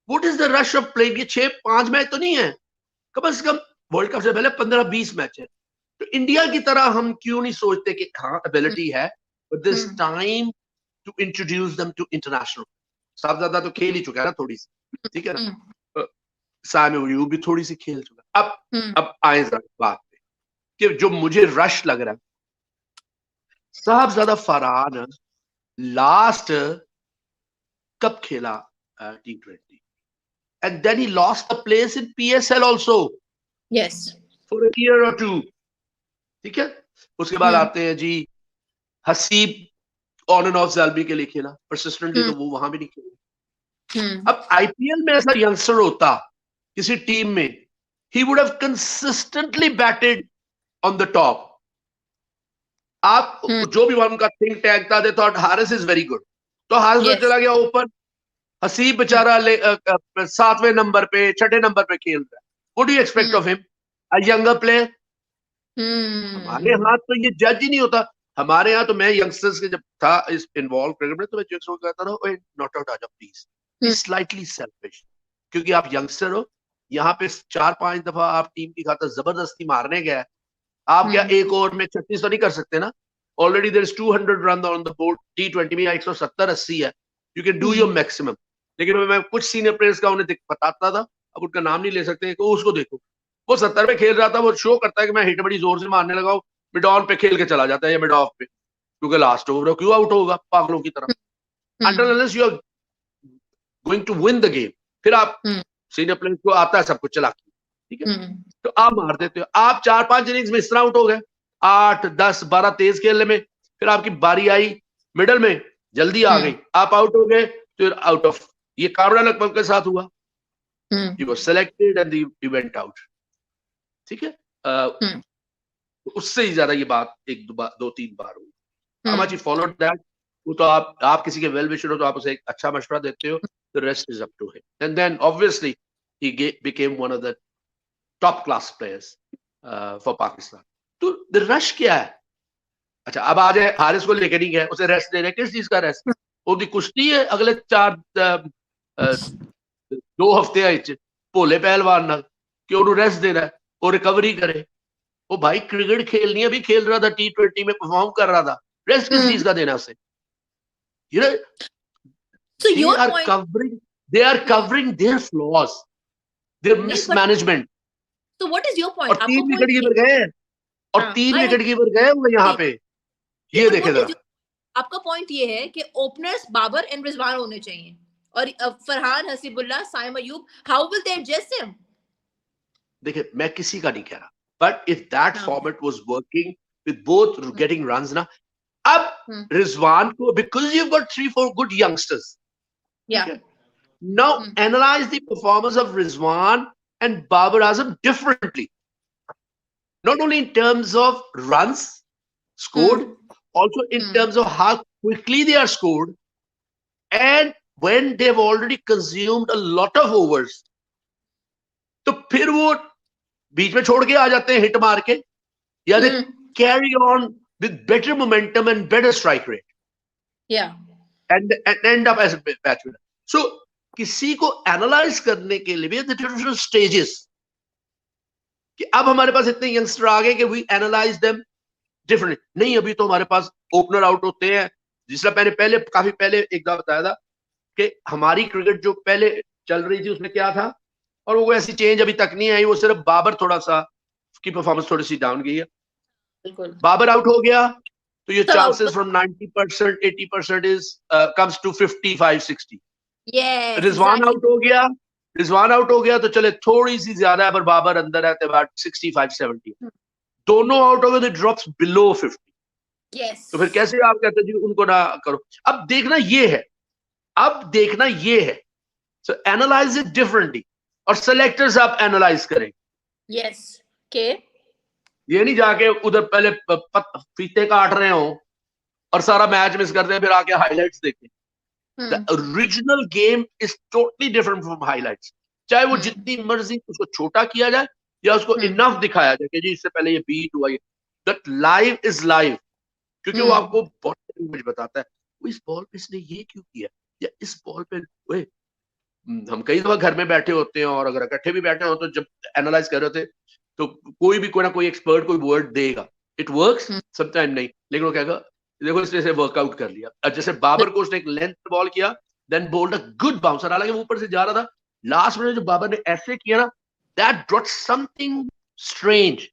What is the rush of playing? ये 6-5 मैच तो नहीं है, कम से कम वर्ल्ड कप से पहले 15-20 मैच है। तो इंडिया की तरह हम क्यों नहीं सोचते कि हाँ एबिलिटी है, but this time to introduce them to international. Sahibzada तो खेल ही चुका है ना थोड़ी सी, ठीक है ना, साइम अयूब भी थोड़ी सी खेल चुका। अब आए जरा बात पे कि जो मुझे रश लग रहा है, साहबजादा फरहान लास्ट कब खेला T20 and then he lost the place in PSL also, yes, for a year or two, ठीक है। उसके बाद आते हैं जी हसीब, ऑन एंड ऑफ ज़ालबी के लिए खेला परसिस्टेंटली, तो वो वहां भी नहीं खेला। अब आईपीएल में ऐसा यंगस्टर होता किसी टीम में, he would have consistently batted on the top. आप जो भी उनका थिंक टैंक था, they thought Haris is very good, तो हारिस चला गया ऊपर, हसीब बेचारा 7वें नंबर पे 6ठे नंबर पे खेल रहा है। What do you expect of him, a younger player? हमारे यहाँ तो ये जज ही नहीं होता। हमारे यहाँ तो मैं यंगस्टर्स के जब था इस इन्वॉल्व क्रिकेट में, तो मैं जो कहता था, ओए नॉट आउट आ जाओ प्लीज, बी स्लाइटली सेल्फिश, क्योंकि आप यंगस्टर हो। यहाँ पे 4-5 दफा आप टीम की खातिर जबरदस्ती मारने गए, आप क्या एक ओवर में 36 तो नहीं कर सकते ना। Already there is 200 run on the board, T20 में 170-80 है, you can do your maximum. लेकिन मैं कुछ सीनियर प्लेयर्स का उन्हें बताता था, अब उनका नाम नहीं ले सकते, तो उसको देखो वो 70 पे खेल रहा था, वो शो करता है कि मैं हिट बड़ी जोर से मारने लगा हूं, मिड ऑन पे खेल के चला जाता है या मिड ऑफ पे, क्योंकि लास्ट ओवर क्यों आउट होगा पागलों की तरह। Until unless you are going to win the game, फिर आप सीनियर प्लेयर्स को आता है सब कुछ चला के, ठीक है, तो आप मार देते हो। आप 4-5 इनिंग्स में इस तरह आउट हो गए, 8-10-12 तेज खेलने में, फिर आपकी बारी आई मिडल में, जल्दी आ गई, आप आउट हो गए, तो आउट ऑफ। ये कामरान अकमल के साथ हुआ, he was selected and he went out, ठीक है। उससे ही ज्यादा ये बात 1-2-3 बार हुई। How much he followed that, वो तो आप किसी के वेल विशर हो तो आप उसे एक अच्छा मशवरा देते हो, the rest is up to him, and then obviously he became one of the top class players for Pakistan. तो the rush क्या है? अच्छा अब आ जाए, हारिस को लेकर नहीं गए, उसे रेस्ट दे रहे, किस चीज का रेस्ट? ਉਹਦੀ कुश्ती है अगले 2 हफ्ते भोले पहलवान नाल कि ਉਹਨੂੰ रेस्ट देना है, वो रिकवरी करे। वो भाई क्रिकेट खेलनी है, अभी खेल रहा था, T20 में परफॉर्म कर रहा था, रेस्ट किस चीज का देना उसे? You know, they are covering their flaws, their mismanagement. So what is your point? और 3 विकेट कीपर गए हैं, और 3 विकेट कीपर गए हुए यहाँ पे, ये देखे जरा। आपका पॉइंट ये है कि ओपनर्स बाबर एंड रिजवान होने चाहिए, और Farhan, Hasibullah, Saim Ayub, how will they adjust him? देखिए मैं किसी का नहीं कह रहा, but if that format was working with both getting runs ना, अब रिजवान को, because you got 3-4 good youngsters, now analyze the performance of Rizwan and Babar Azam differently, not only in terms of runs scored, also in terms of how quickly they are scored, and when they've already consumed a lot of overs, तो फिर वो बीच में छोड़ के आ जाते हैं hit मार के, या they carry on with better momentum and better strike rate, and end up as a batsman. So किसी को एनालाइज करने के लिए भी different stages, कि अब हमारे पास इतने यंगस्टर आ गए कि वी एनालाइज देम डिफरेंटली। नहीं, अभी तो हमारे पास ओपनर आउट होते हैं, जिसका मैंने पहले काफी पहले एक दफा बताया था कि हमारी क्रिकेट जो पहले चल रही थी उसमें क्या था, और वो ऐसी चेंज अभी तक नहीं आई, वो सिर्फ बाबर थोड़ा सा की परफॉर्मेंस थोड़ी सी डाउन गई है। बाबर आउट हो गया तो ये chances from 90% 80% is comes to 55-60। Rizwan out हो गया तो चले थोड़ी सी ज्यादा है, पर बाबर अंदर है, अबाउट 65-70। दोनों आउट हो गए तो ड्रॉप्स बिलो 50। तो फिर कैसे आप कहते जी उनको ना करो? अब देखना ये है, सो एनालाइज इट डिफरेंटली, और सेलेक्टर्स आप एनालाइज करें यस के ये नहीं जाके उधर पहले फीते काट रहे हो और सारा मैच मिस करते हैं, फिर आके हाइलाइट्स देखें। The original game is totally different from highlights. चाहे वो जितनी मर्जी उसको छोटा किया जाए या उसको इनफ दिखाया जाए कि जी इससे पहले ये बीट हुआ, दैट लाइव इज लाइव, क्योंकि वो आपको बॉडी लैंग्वेज बताता है। वो इस बॉल पे इसने ये क्यों किया, या इस बॉल पे ओए, हम कई दफा घर में बैठे होते हैं और अगर इकट्ठे भी बैठे हो तो जब एनालाइज कर रहे होते तो कोई ना कोई एक्सपर्ट कोई वर्ड देगा, इट वर्क्स समटाइम नहीं, लेकिन वो कहेगा देखो इसने से वर्कआउट कर लिया। जैसे बाबर को उसने एक लेंथ बॉल किया, then bowled a good bouncer, हालांकि वो ऊपर से जा रहा था, लास्ट में जो बाबर ने ऐसे किया ना, दैट ब्रॉट समथिंग स्ट्रेंज,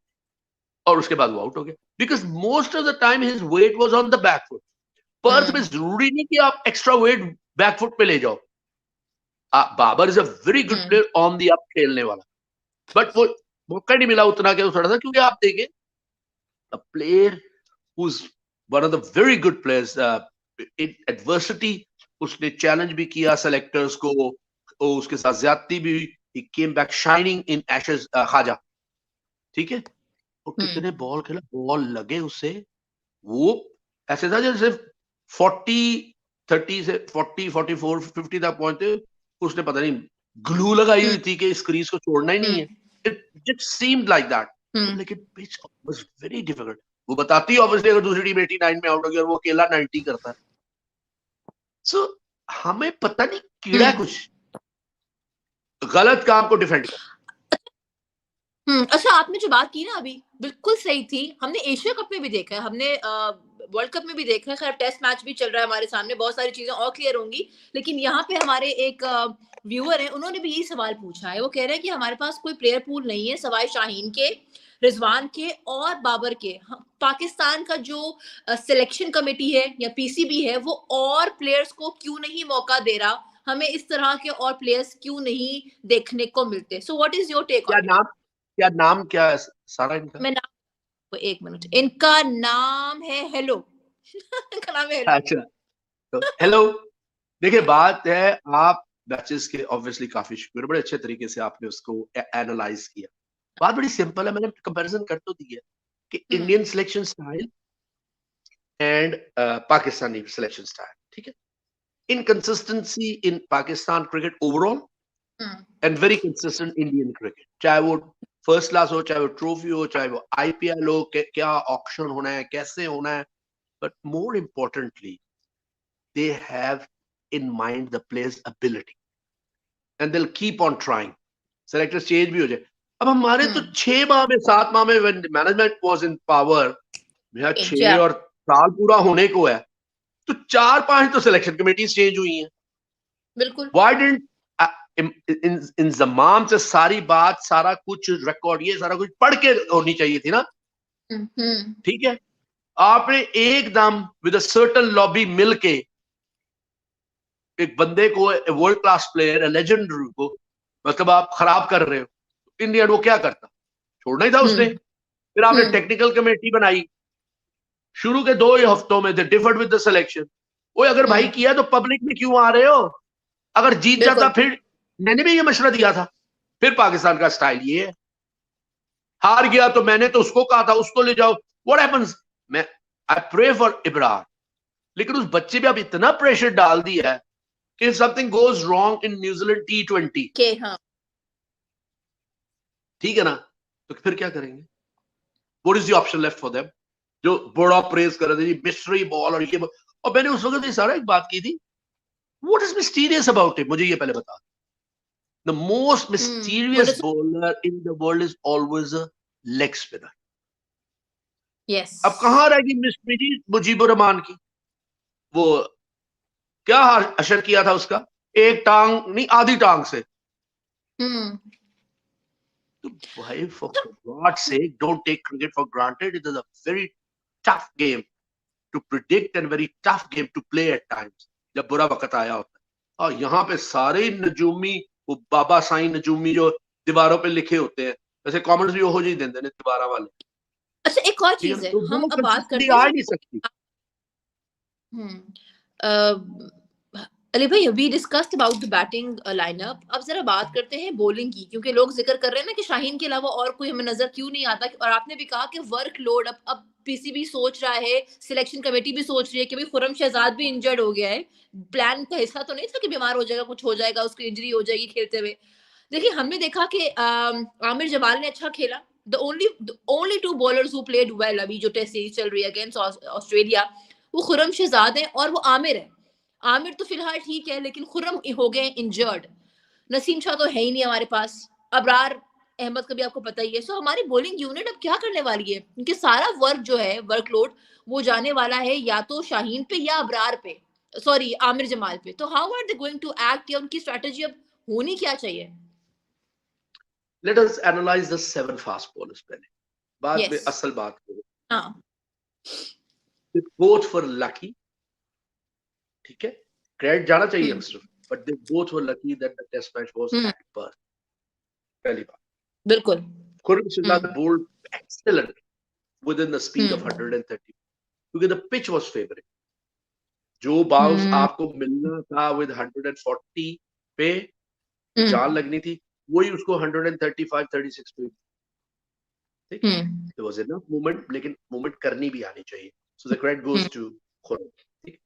और उसके बाद वो आउट हो गया, because most of the time his weight was on the back foot. Perth में जरूरी नहीं कि आप एक्स्ट्रा वेट बैक फुट पे ले जाओ। Babar is a very good player on the up खेलने वाला, बट वो मौका नहीं मिला उतना कि थोड़ा सा, क्योंकि आप देखें a player who's one of the very good players in adversity, उसने चैलेंज भी किया सेलेक्टर्स को, उसके साथ ज्यादती भी, he came back shining in ashes, खाजा, ठीक है, और कितने बॉल खेला, बॉल लगे उससे, वो ऐसे था जैसे 40-30 से 40-44-50 तक पहुंचते, उसने पता नहीं ग्लू लगाई हुई थी कि इस क्रीज को छोड़ना ही नहीं है, it just seemed like that, लेकिन पिच वाज वेरी डिफिकल्ट। वो बताती है ऑब्वियसली अगर दूसरी टीम 89 में आउट हो गई और वो अकेला 90 करता है, सो हमें पता नहीं कीड़ा कुछ गलत काम को डिफेंड कर। अच्छा, आपने जो बात की ना अभी बिल्कुल सही थी। हमने एशिया कप में भी देखा है, हमने वर्ल्ड कप में भी देखा है, खैर टेस्ट मैच भी चल रहा है हमारे सामने, बहुत सारी चीजें और क्लियर होंगी, लेकिन यहाँ पे हमारे एक व्यूअर है, उन्होंने भी यही सवाल पूछा है। वो कह रहे हैं कि हमारे पास कोई प्लेयर पूल नहीं है सवाए शाहीन के, रिजवान के और बाबर के। पाकिस्तान का जो सिलेक्शन कमेटी है या पीसीबी है, वो और प्लेयर्स को क्यों नहीं मौका दे रहा, हमें इस तरह के और प्लेयर्स क्यों नहीं देखने को मिलते? So what is your take on? नाम क्या है सारा इनका? मैं नाम, एक मिनट, इनका नाम है हेलो। इनका नाम है हेलो। अच्छा, तो हेलो। देखिए बात है, आप मैचेस के ऑब्वियसली काफी शुक्र, बड़े अच्छे तरीके से आपने उसको एनालाइज किया। बात बड़ी सिंपल है, मैंने कंपैरिजन कर तो दी है कि Indian selection style and Pakistani selection style, ठीक है, inconsistency in Pakistan cricket overall and very consistent Indian cricket, चाहे वो फर्स्ट क्लास हो, चाहे वो ट्रॉफी हो, चाहे वो आईपीएल हो, क्या ऑक्शन होना है, कैसे होना है, but more importantly they have in mind the player's ability and they'll keep on trying. Selectors change भी हो जाए। अब हमारे तो 6 माह में 7 माह में when management was in power, 6 और साल पूरा होने को है, तो 4-5 तो सिलेक्शन कमेटीज चेंज हुई हैं। बिल्कुल। Why didn't इन जमाम से सारी बात, सारा कुछ रिकॉर्ड, ये सारा कुछ पढ़ के होनी चाहिए थी ना, ठीक है। आपने एकदम विद अ सर्टेन लॉबी मिलके एक बंदे को, वर्ल्ड क्लास प्लेयर, लेजेंड को, मतलब आप खराब कर रहे हो, इंडिया वो क्या करता, छोड़ना ही था उसने। फिर आपने टेक्निकल कमेटी बनाई, शुरू के 2 हफ्तों में दे डिफर्ड विद द सिलेक्शन। वो अगर भाई किया तो पब्लिक में क्यों आ रहे हो, अगर जीत जाता फिर, मैंने भी ये मशवरा दिया था, फिर पाकिस्तान का स्टाइल ये है, हार गया तो मैंने तो उसको कहा था उसको ले जाओ, व्हाट हैपेंस, मैं आई प्रे फॉर इमरान, लेकिन उस बच्चे पे आप इतना प्रेशर डाल दिया है कि something goes wrong in New Zealand T20, ठीक है ना, तो फिर क्या करेंगे? What is the option left for them? जो बड़ा प्रेज कर रहे थे मिस्ट्री बॉल और ये, और मैंने उस वक्त ये सारा एक बात की थी, what is mysterious about it, मुझे ये पहले बता। The most mysterious bowler in the world is always a leg spinner. Yes. अब कहां रहेगी मिस्ट्री मुजीबुर रहमान की? वो क्या अशर किया था उसका, एक टांग नहीं आधी टांग से। तो भाई for God's sake, don't take cricket for granted. It is a very tough game to predict and very tough game to play at times, जब बुरा वक्त आया होता है। और यहाँ पे सारे नजूमी, वो बाबा साईं नजूमी जो दीवारों पे लिखे होते हैं, वैसे कमेंट्स भी हो ही देते हैं दीवारा वाले। अच्छा, एक और चीज है, हम अब बात करते हैं, आ नहीं सकती। अली भाई, we discussed about the batting lineup. अब जरा बात करते हैं बॉलिंग की, क्योंकि लोग जिक्र कर रहे हैं ना कि शाहीन के अलावा और कोई हमें नजर क्यों नहीं आता। और आपने भी कहा कि वर्कलोड, अब पीसीबी सोच रहा है, सिलेक्शन कमेटी भी सोच रही है कि भाई खुर्रम शहजाद भी इंजर्ड हो गया है। प्लान का हिस्सा तो नहीं था कि बीमार हो जाएगा, कुछ हो जाएगा, उसकी इंजरी हो जाएगी खेलते हुए। देखिए, हमने देखा कि आमिर जमाल ने अच्छा खेला। The only two bowlers who played well अभी जो टेस्ट सीरीज चल रही है अगेंस्ट ऑस्ट्रेलिया, वो खुर्रम शहजाद है और वो आमिर है। आमिर तो फिलहाल ठीक है, लेकिन खुर्रम हो गए इंजर्ड। नसीम शाह तो है ही नहीं हमारे पास। अबरार अहमद का भी आपको पता ही है। सो हमारी बॉलिंग यूनिट अब क्या करने वाली है, क्योंकि सारा वर्क जो है, वर्कलोड, वो जाने वाला है या तो शाहीन पे या अबरार पे, सॉरी आमिर जमाल पे। तो how are they going to act, या उनकी स्ट्रेटेजी अब होनी क्या चाहिए? Let us analyze the 7 fast bowlers पहले, बाद में यस। असल बात करें। हाँ। Both were lucky, ठीक है, क्रेडिट जाना चाहिए hmm. Youngster, but they both were lucky that the test match was at Perth. पहली बात, बिल्कुल। Khurram Shahzad bowled excellent within the speed of 130 क्योंकि the pitch was favoring. जो बाउंस आपको मिलना था with 140 पे जान लगनी थी, वही उसको 135-36 पे, ठीक, there was enough movement, लेकिन मूवमेंट करनी भी आनी चाहिए. So the credit goes to Khurram. ठीक,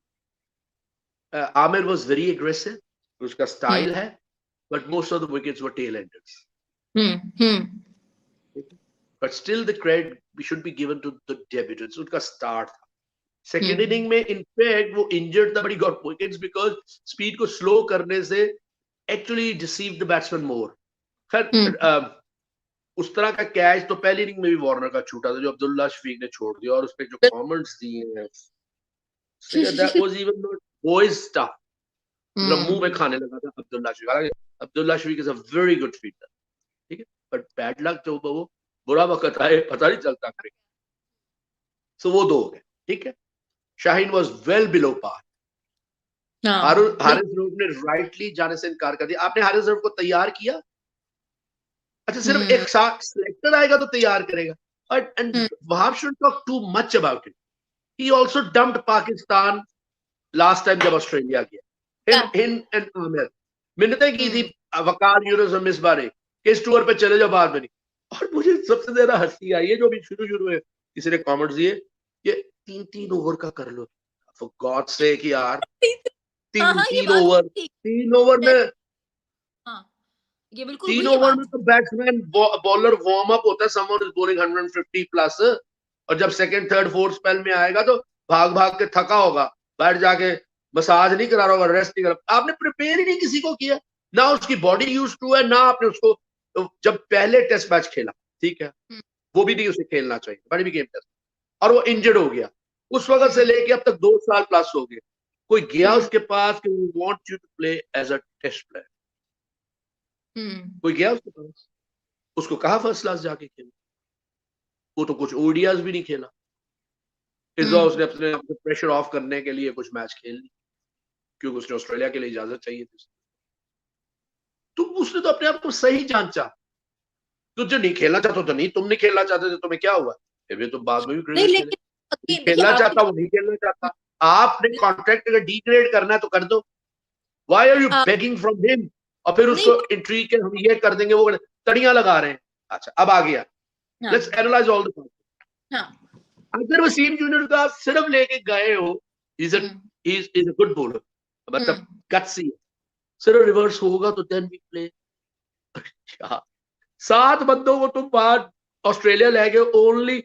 आमिर was very aggressive, उसका स्टाइल है, but most of the wickets were tail enders. But still the credit should be given to the debutants. उनका start था. सेकेंड इनिंग में इनफैक्ट वो injured था, but he got wickets because speed को slow करने से actually deceive the batsman मोर. खैर, उस तरह का कैच तो पहली इनिंग में भी वार्नर का छूटा था जो अब्दुल्ला शफीक ने छोड़ दिया, और उसपे जो कमेंट्स दिए हैं, that was even not boys stuff. मुंह में खाने लगा था अब्दुल्ला शफीक. हालांकि Abdullah Shafique is a very good fielder, ठीक है, बट बैड लक जब वो बुरा वक्त आए पता नहीं चलता क्रिकेट. सो वो दो हो गए, ठीक है. Shaheen was well below par. Haris Rauf ने राइटली जाने से इनकार कर दिया. आपने हारिस रूफ को तैयार किया, अच्छा सिर्फ एक सिलेक्टर आएगा तो तैयार करेगा. And Wahab should talk too much about it. He also dumped Pakistan last time जब ऑस्ट्रेलिया गया. हिंद एंड आमिर मिन्नतें की थी वकार यूनुस और मिसबारे कि इस टूर पे चले जाओ बाद में नहीं. और मुझे सबसे ज्यादा हंसी आई है जो अभी शुरू में किसी ने कमेंट्स दिए, ये 3-3 ओवर का कर लो फॉर गॉड सेक यार. 3 ओवर में, ये बिल्कुल 3 ओवर में तो बैट्समैन बॉलर वार्म अप होता है, समवन इज बॉलिंग 150 प्लस, और जब सेकंड थर्ड फोर्थ स्पेल में आएगा तो भाग भाग के थका होगा, बैठ जाके मसाज नहीं करा रहा होगा, रेस्ट नहीं करा. आपने प्रिपेयर ही नहीं किसी को किया, ना उसकी बॉडी यूज टू है, ना आपने उसको जब पहले टेस्ट मैच खेला, ठीक है, वो भी नहीं उसे खेलना चाहिए, बड़ी भी गेम टेस्ट, और वो इंजर्ड हो गया. उस वक्त से लेके अब तक 2 साल प्लस हो गए, कोई गया उसके पास कि we want you to play as a test player. कोई गया उसके पास, उसको कहा फर्स्ट क्लास जाके खेल. वो तो कुछ ओडीआईज भी नहीं खेला. इस बार उसने अपने प्रेशर ऑफ करने के लिए कुछ मैच खेल ली, क्योंकि उसने ऑस्ट्रेलिया के लिए इजाजत चाहिए थी. तो उसने तो अपने आप को सही जांचा. तुझे नहीं खेलना चाहता तो नहीं, तुम नहीं खेलना चाहते तो तुम्हें क्या हुआ, फिर तो बाद में भी क्रिकेट खेलना चाहता, वो नहीं खेलना चाहता. आपने कॉन्ट्रैक्ट अगर डिग्रेड करना है तो कर दो. Why are you begging from him? और फिर उसको इंट्री के हम ये कर देंगे, वो तड़ियां लगा रहे हैं. अच्छा, अब आ गया, let's analyse all the points. अगर वसीम जूनियर का सिर्फ लेके गए हो, इज अ गुड बॉलर, मतलब गट्सी, सिर्फ रिवर्स होगा तो देन वी प्ले. 7 बंदों को तुम बाहर ऑस्ट्रेलिया ले गए, only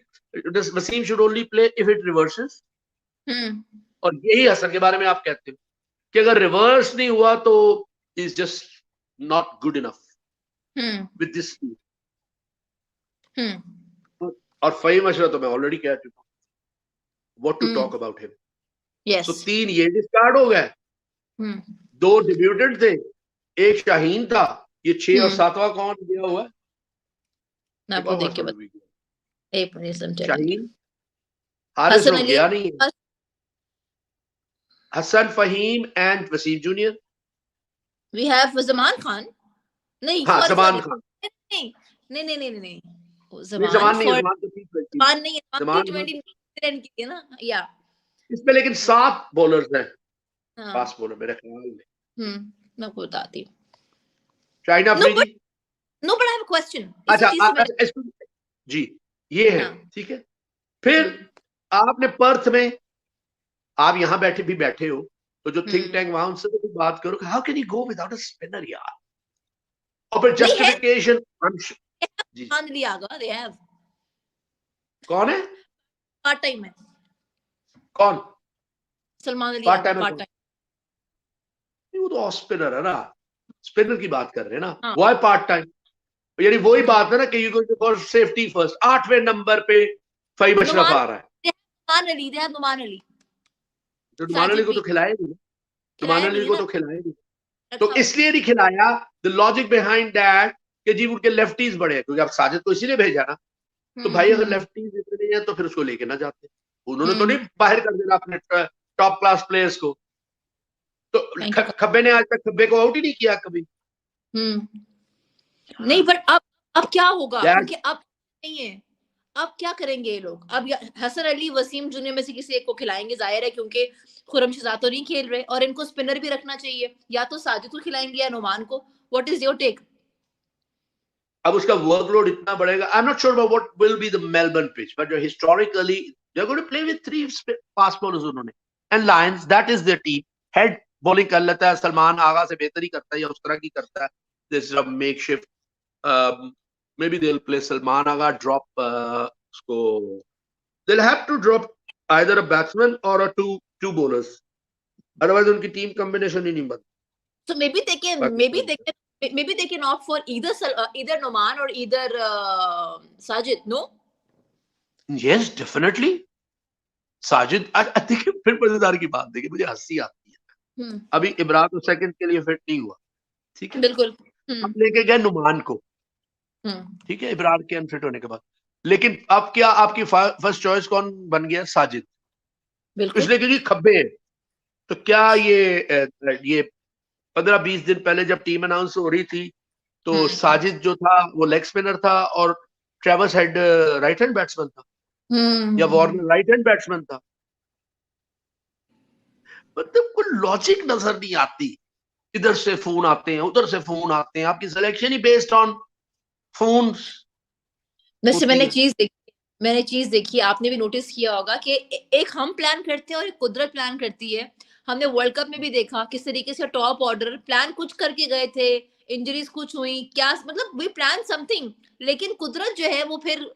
Wasim should only play if it reverses. और यही हसन के बारे में आप कहते हो कि अगर रिवर्स नहीं हुआ तो is just not good enough with this team. और फहीम अशरफ तो मैं ऑलरेडी कह चुका हूं, what to talk about him. So 3 ये डिस्कार्ड हो गए, 2 डेब्यूटेंट थे, एक शाहीन था, ये 6 और 7वां कौन गया हुआ है? शाहीन, हारिस रूफ गया नहीं है, Hasan, Faheem and Waseem junior. We have Zaman Khan. नहीं, हाँ, ज़मान खान. नहीं, ज़मान नहीं, ज़मान T20 की है ना, या इसमें लेकिन 7 बॉलर्स हैं. फास्ट बॉलर मेरे ख्याल में। मैं आपको बताती हूँ। China Afridi. No but I have a question. अच्छा जी ये है ठीक है। फिर आपने पर्थ में, आप यहाँ बैठे हो, तो जो थिंक टैंक वहां उनसे भी बात करो, how can you go without a spinner यार। और फिर जस्टिफिकेशन जी दे हैव। कौन है पार्ट टाइम है कौन Salman Ali part part time. वो तो ऑफ स्पिनर है ना, स्पिनर की बात कर रहे हैं ना। हाँ। वो है पार्ट टाइम, यानी वही बात है ना कि you going for safety first. 8वें नंबर पे फहीम अशरफ आ रहा है। नुमान अली तो नुमान अली को तो खिलाएगी, नुमान अली को तो खिलाएगी। तो रखा इसलिए नहीं खिलाया, द लॉजिक बिहाइंड दैट कि जी उनके लेफ्टीज बड़े हैं, क्योंकि आप साजिद को इसीलिए भेजा ना। तो भाई अगर लेफ्टीज इतने हैं तो फिर उसको लेके ना जाते। उन्होंने तो नहीं बाहर कर देना अपने टॉप क्लास प्लेयर्स को। तो खब्बे ने आज तक खब्बे को आउट ही नहीं किया कभी। नहीं बट अब क्या होगा, क्योंकि अब नहीं है, अब क्या करेंगे ये लोग। अब हसन अली वसीम जूनियर में से किसी एक को खिलाएंगे, जाहिर है, क्योंकि खुर्रम शहजाद तो नहीं खेल रहे, और इनको स्पिनर भी रखना चाहिए। या तो साजिद को खिलाएंगे या नुमान को। What is your take? अब उसका वर्कलोड इतना बढ़ेगा। I am not sure about what will be the Melbourne pitch, but historically they are going to play with 3 fast bowlers उन्होंने, and Lyons that is their team. Head bowling कर लेता है सलमान, आगा से बेहतर ही करता है या उस तरह की करता है। This is a makeshift, maybe they'll play Salman Agha, drop उसको, they'll have to drop either a batsman or a two bowlers, otherwise उनकी टीम कॉम्बिनेशन ही नहीं बनती। So maybe they can opt for either Noman or either Sajid. No? Yes, definitely. Sajid देखिए, फिर मजेदार की बात देखिए, मुझे हंसी आती है। अभी इमरान तो सेकंड के लिए फिट नहीं हुआ, ठीक है, बिल्कुल। हम लेके गए नुमान को, ठीक है, इमरान के अनफिट होने के बाद। लेकिन अब क्या आपकी फर्स्ट चॉइस कौन बन गया? साजिद। इसलिए क्योंकि खब्बे हैं। तो क्या ये 15-20 दिन पहले जब टीम अनाउंस हो रही थी, तो साजिद जो था वो लेग स्पिनर था और ट्रेवर्स हेड राइट हैंड बैट्समैन था, या वार्नर राइट हैंड बैट्समैन था। मतलब कोई लॉजिक नजर नहीं आती। इधर से फोन आते हैं, उधर से फोन आते हैं, आपकी selection he based on phone. वैसे मैंने चीज देखी, आपने भी नोटिस किया होगा कि एक हम प्लान करते हैं और एक कुदरत प्लान करती है। हमने वर्ल्ड कप में भी देखा किस तरीके से टॉप ऑर्डर प्लान कुछ करके गए थे, इंजरीज कुछ हुई, क्या मतलब वी प्लान समथिंग, लेकिन कुदरत जो है वो फिर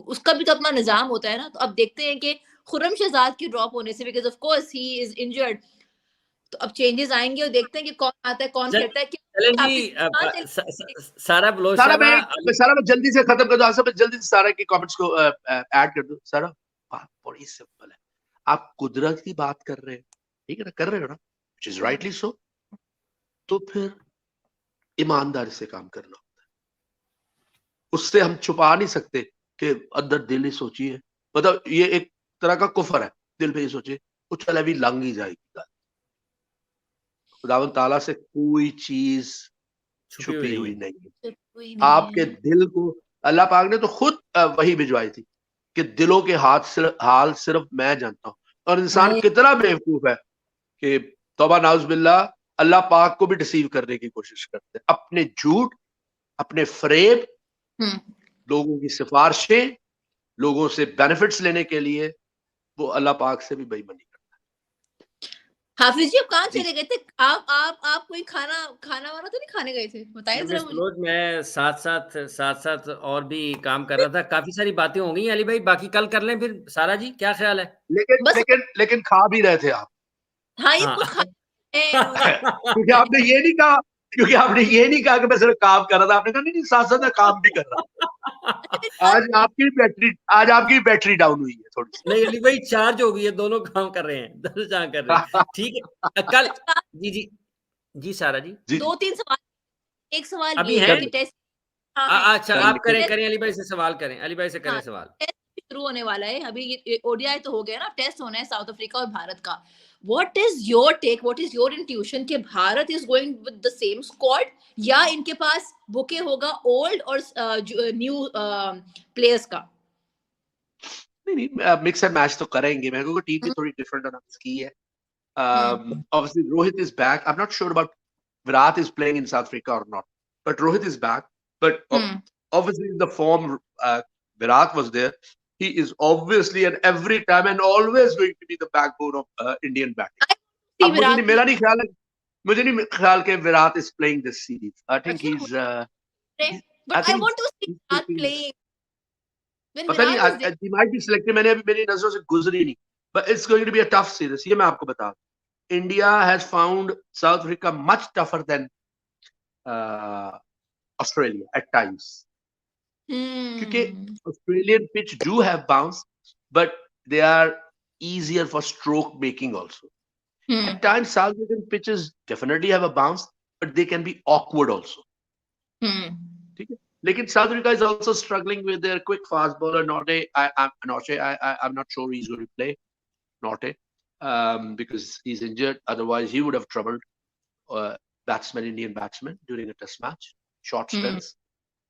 उसका भी तो अपना निजाम होता है ना। तो अब देखते हैं कि खुर्रम शहजाद के ड्रॉप होने से, because of course he is injured, तो अब चेंजेस आएंगे और देखते हैं कि कौन आता है कौन खेलता है। सारा मैं जल्दी से खत्म कर दो, जल्दी से सारा के कमेंट्स को ऐड कर दो। सारा बात बड़ी सिंपल है, आप कुदरत की बात कर रहे हैं, ठीक है ना, कर रहे हो ना, व्हिच इज राइटली सो। तो फिर ईमानदारी से काम करना होता है, उससे हम छुपा नहीं सकते कि अंदर दिल ही सोचिए। मतलब ये एक तरह का कुफर है, दिल पे ही सोचिए, कुछ चल अभी लंघ ही जाएगी। खुदावंद ताला से कोई चीज छुपी हुई नहीं है। आपके दिल को अल्लाह पाक ने तो खुद वही भिजवाई थी कि दिलों के हाल सिर्फ मैं जानता हूं। और इंसान कितना बेवकूफ है कि तौबा नाउज़ बिल्लाह, अल्लाह पाक को भी डिसीव करने की कोशिश करते हैं। अपने झूठ, अपने फरेब, लोगों की सिफारिशें, लोगों से बेनिफिट्स लेने के लिए वो अल्लाह पाक से भी बेईमानी। हाफिज जी, आप कहाँ चले गए थे? आप कोई खाना वाना तो नहीं खाने गए थे? बताइए जरा मुझे। मैं साथ और भी काम कर रहा था। काफी सारी बातें हो गई अली भाई, बाकी कल कर लें फिर। सारा जी क्या ख्याल है? लेकिन खा भी रहे थे आप। हाँ, ये कुछ क्योंकि आपने ये नहीं कहा, कि मैं सिर्फ काम कर रहा था। आपने कहा नहीं साथ साथ मैं काम भी कर रहा। आज आपकी बैटरी डाउन हुई है थोड़ी सी। नहीं अली भाई, चार्ज हो गई है, दोनों काम कर रहे हैं, दोनों काम कर रहे हैं। ठीक है, कल जी सारा जी 2-3 सवाल। एक सवाल अभी ये है कि टेस्ट, अच्छा आप करें अली भाई से सवाल करें, अली भाई से करें सवाल। टेस्ट शुरू होने वाला है अभी, ओडीआई तो हो गया ना, टेस्ट होना है साउथ अफ्रीका और भारत का। What is your take? What is your intuition कि Bharat is going with the same squad या इनके पास बुके होगा ओल्ड और न्यू प्लेयर्स का? नहीं, मिक्स एंड मैच तो करेंगे। मैं क्योंकि टीम भी थोड़ी डिफरेंट अनाउंस की है, Obviously Rohit is back. I'm not sure about Virat is playing in South Africa or not, but Rohit is back. But obviously the form Virat was there. He is obviously and every time and always going to be the backbone of Indian batting. अब मेरा नहीं ख्याल है, मुझे नहीं ख्याल कि Virat is playing this series. I think he's. But I want to see Virat playing. पता नहीं, he might be selected. मैंने अभी मेरी नजरों से गुजरी नहीं. But it's going to be a tough series. ये मैं आपको बता. India has found South Africa much tougher than Australia at times. क्योंकि Australian pitch do have bounce, but they are easier for stroke making also. At times, South African pitches definitely have a bounce, but they can be awkward also. ठीक है? लेकिन South Africa is also struggling with their quick fast bowler Norte. I'm not sure he's going to play Norte because he's injured. Otherwise, he would have troubled Indian batsmen during a test match, short spells.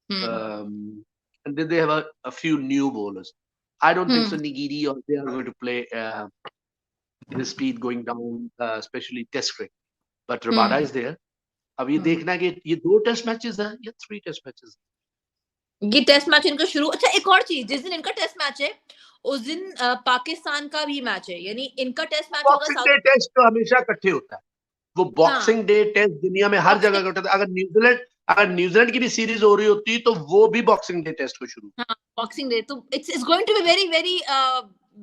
And then they have a few new bowlers. I don't think so. Nigiri or they are going to play his speed going down, especially Test cricket. But Rabada is there. अब ये देखना कि ये 2 test matches हैं या 3 test matches? ये test match इनका शुरू. अच्छा, एक और चीज, जिस दिन इनका टेस्ट मैच है उस दिन पाकिस्तान का भी मैच है, यानी इनका टेस्ट मैच होगा. बॉक्सिंग डे टेस्ट तो हमेशा इकट्ठे होता है. वो बॉक्सिंग डे टेस्ट दुनिया में हर जगह होता है. अगर न्यूजीलैंड की भी सीरीज हो रही होती तो वो भी बॉक्सिंग डे टेस्ट को शुरू. बॉक्सिंग डे तो it's going to be very very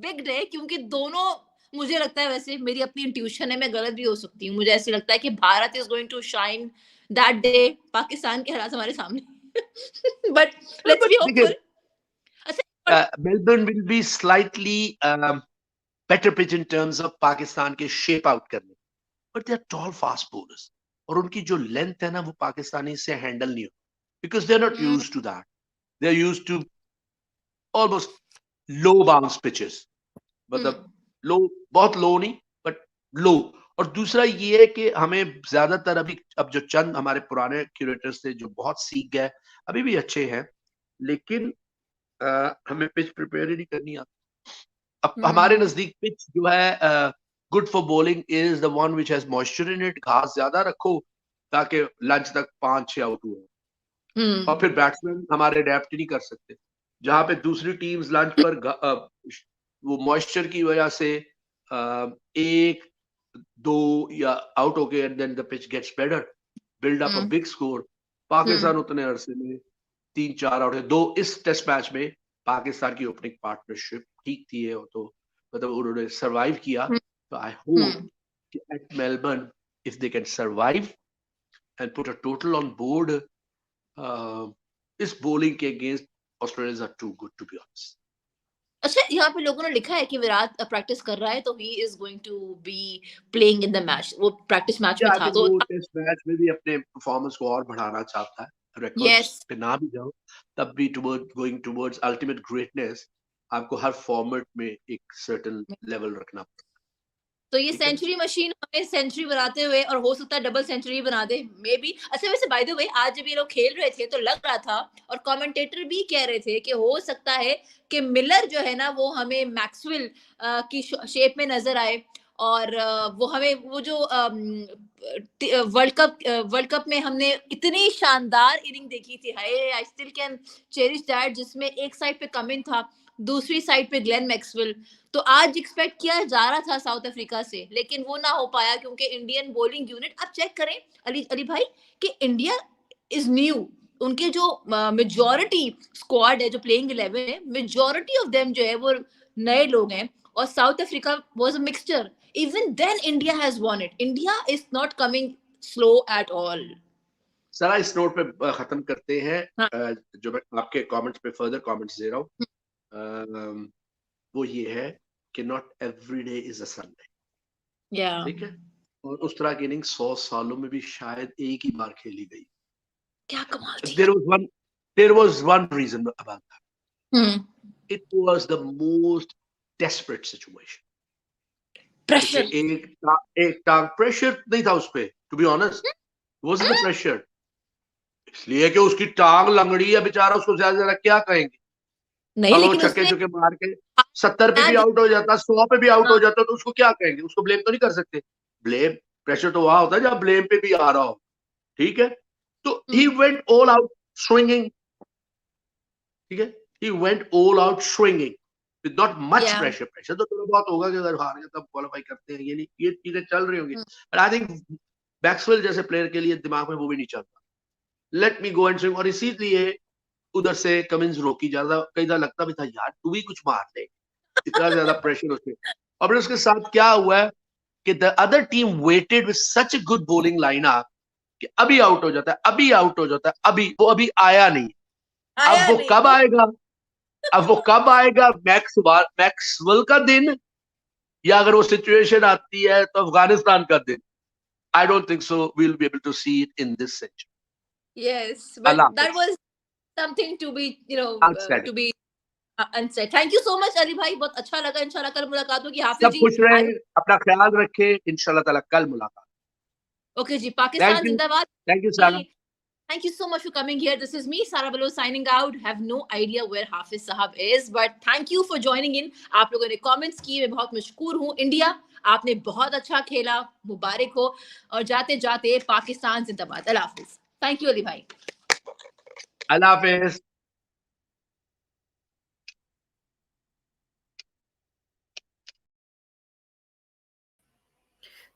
big day, क्योंकि दोनों, मुझे लगता है, वैसे मेरी अपनी इंट्यूशन है, मैं गलत भी हो सकती हूँ, मुझे ऐसे लगता है कि Bharat is going to shine that day. Pakistan के हालात हमारे सामने. But let's be hopeful. Melbourne will be slightly better pitch in terms of Pakistan के shape out करने, but they are tall fast bowlers और उनकी जो length है ना वो पाकिस्तानी से handle नहीं हो, because they are not used to that. They are used to almost low bounce pitches, मतलब low, बहुत low नहीं, but low. और दूसरा ये है कि हमें ज्यादातर अब जो चंद हमारे पुराने क्यूरेटर्स थे जो बहुत सीख गए, अभी भी अच्छे हैं, लेकिन हमें पिच प्रिपेयर ही नहीं करनी आती. अब हमारे नजदीक पिच जो है good for bowling is the one which has moisture in it. घास ज्यादा रखो ताकि लंच तक 5-6 आउट हुए, और फिर बैट्समैन हमारे अडेप्ट नहीं कर सकते. जहां पे दूसरी टीम्स लंच पर वो मॉइस्चर की वजह से 1-2 या आउट होके and then the pitch gets better, build up a big score. Pakistan उतने अरसे में 3-4 आउट है. 2 इस टेस्ट मैच में पाकिस्तान की ओपनिंग पार्टनरशिप ठीक थी है, तो मतलब उन्होंने सरवाइव किया. तो आई होप कि at Melbourne if they can survive and put a total on board, इस बॉलिंग के against Australians are too good to be honest. अच्छा, यहाँ पे लोगों ने लिखा है कि विराट प्रैक्टिस कर रहा है, तो he is going to be playing in the match. वो प्रैक्टिस मैच में था, तो वो टेस्ट मैच में भी अपने परफॉर्मेंस को और बढ़ाना चाहता है. रिकॉर्ड्स पे ना भी जाओ तब भी गोइंग टुवर्ड्स अल्टीमेट ग्रेटनेस आपको हर फॉर्मेट में एक सर्टेन लेवल रखना पड़ता है. तो ये सेंचुरी मशीन हमें सेंचुरी बनाते हुए, और हो सकता है डबल सेंचुरी बना दे मे बी. अच्छा, वैसे बाय द वे आज जब ये लोग खेल रहे थे तो लग रहा था, और कमेंटेटर भी कह रहे थे कि हो सकता है कि मिलर जो है ना वो हमें मैक्सवेल की शेप में नजर आए, और वो हमें वो जो वर्ल्ड कप में हमने इतनी शानदार इनिंग देखी थी, hi I still can cherish that, जिसमें एक साइड पे कमिन था, दूसरी साइड पे ग्लेन मैक्सवेल. तो आज एक्सपेक्ट किया जा रहा था साउथ अफ्रीका से, लेकिन वो ना हो पाया क्योंकि इंडियन बॉलिंग यूनिट, आप चेक करें अली भाई कि इंडिया इज न्यू. उनके जो मेजॉरिटी स्क्वाड है, जो प्लेइंग 11 है, मेजॉरिटी ऑफ देम जो है वो नए लोग हैं, और South Africa was a mixture. Even then India has won it. India is not coming slow at all. सारा इस नोट पे खत्म करते हैं. जो मैं आपके कमेंट्स पे फर्दर कमेंट्स दे रहा हूँ, वो ये है कि not every day is a Sunday. ठीक है, और उस तरह की इनिंग 100 सालों में भी शायद एक ही बार खेली गई. क्या कमाल थी. There was one reason about that. It was the most desperate situation. Pressure. एक टांग प्रेशर नहीं था उस पे, to be honest. Wasn't the pressure. इसलिए कि उसकी टांग लंगड़ी है बेचारा, उसको ज्यादा क्या कहेंगे. नहीं, लेकिन छक्के मार के 70 पे भी आउट हो जाता, 100 पे भी आउट हो जाता, तो उसको क्या कहेंगे? उसको ब्लेम तो नहीं कर सकते। ब्लेम, प्रेशर तो वहां होता है जहां ब्लेम पे भी आ रहा हो, ठीक है। तो he went all out swinging, ठीक है, he went all out swinging with not much pressure. Pressure तो थोड़ा बहुत होगा कि अगर हार गए तब क्वालिफाई करते हैं, ये नहीं, ये चीजें चल रही होंगी, बट आई थिंक मैक्सवेल जैसे प्लेयर के लिए दिमाग में वो भी नहीं चलता, let me go and swing. और इसीलिए उधर से कमिंस रोकी ज्यादा, कई बार लगता भी था यार तू भी कुछ मार ले, इतना ज्यादा प्रेशर उसमें। और फिर उसके साथ क्या हुआ है कि the other team waited with such a good bowling lineup कि अभी आउट हो जाता है, अभी आउट हो जाता है, अभी वो अभी आया नहीं। अब वो कब आएगा? अब वो कब आएगा? मैक्सवेल का दिन, या अगर वो सिचुएशन आती है तो अफगानिस्तान का दिन। I don't think so we will be able to see it in this century. Yes, but that was something to be, to be unsaid. Thank you so much Ali भाई, बहुत अच्छा लगा। इंशाल्लाह कल मुलाकात होगी। हाफिज जी, सब खुश रहे, अपना ख्याल रखे, इंशाल्लाह ताला कल मुलाकात। ओके जी, पाकिस्तान जिंदाबाद। थैंक यू सारा। Thank you so much for coming here. This is me, Sara Balo, signing out. Have no idea where Hafiz Sahab is, but thank you for joining in. आप लोगों ने comments किए, मैं बहुत मशकूर हूँ। India, आपने बहुत अच्छा खेला, मुबारक हो। और जाते जाते पाकिस्तान जिंदाबाद। अल्लाह हाफिज। Thank you अली भाई। अल्लाह हाफिज।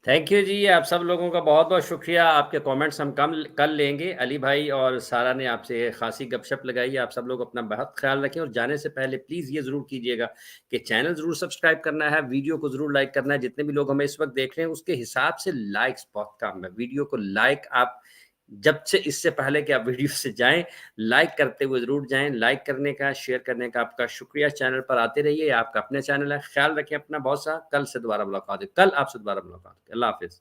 थैंक यू जी, आप सब लोगों का बहुत बहुत शुक्रिया। आपके कमेंट्स हम कल लेंगे। अली भाई और सारा ने आपसे खासी गपशप लगाई। आप सब लोग अपना बहुत ख्याल रखें, और जाने से पहले प्लीज़ ये ज़रूर कीजिएगा कि चैनल ज़रूर सब्सक्राइब करना है, वीडियो को ज़रूर लाइक करना है। जितने भी लोग हमें इस वक्त देख रहे हैं उसके हिसाब से लाइक्स बहुत कम है। वीडियो को लाइक आप जब से, इससे पहले कि आप वीडियो से जाएं, लाइक करते हुए ज़रूर जाएं। लाइक करने का, शेयर करने का आपका शुक्रिया। चैनल पर आते रहिए, आपका अपना चैनल है। ख्याल रखें अपना बहुत सा। कल से दोबारा मुलाकात है, कल आपसे दोबारा मुलाकात है। अल्लाह हाफिज़।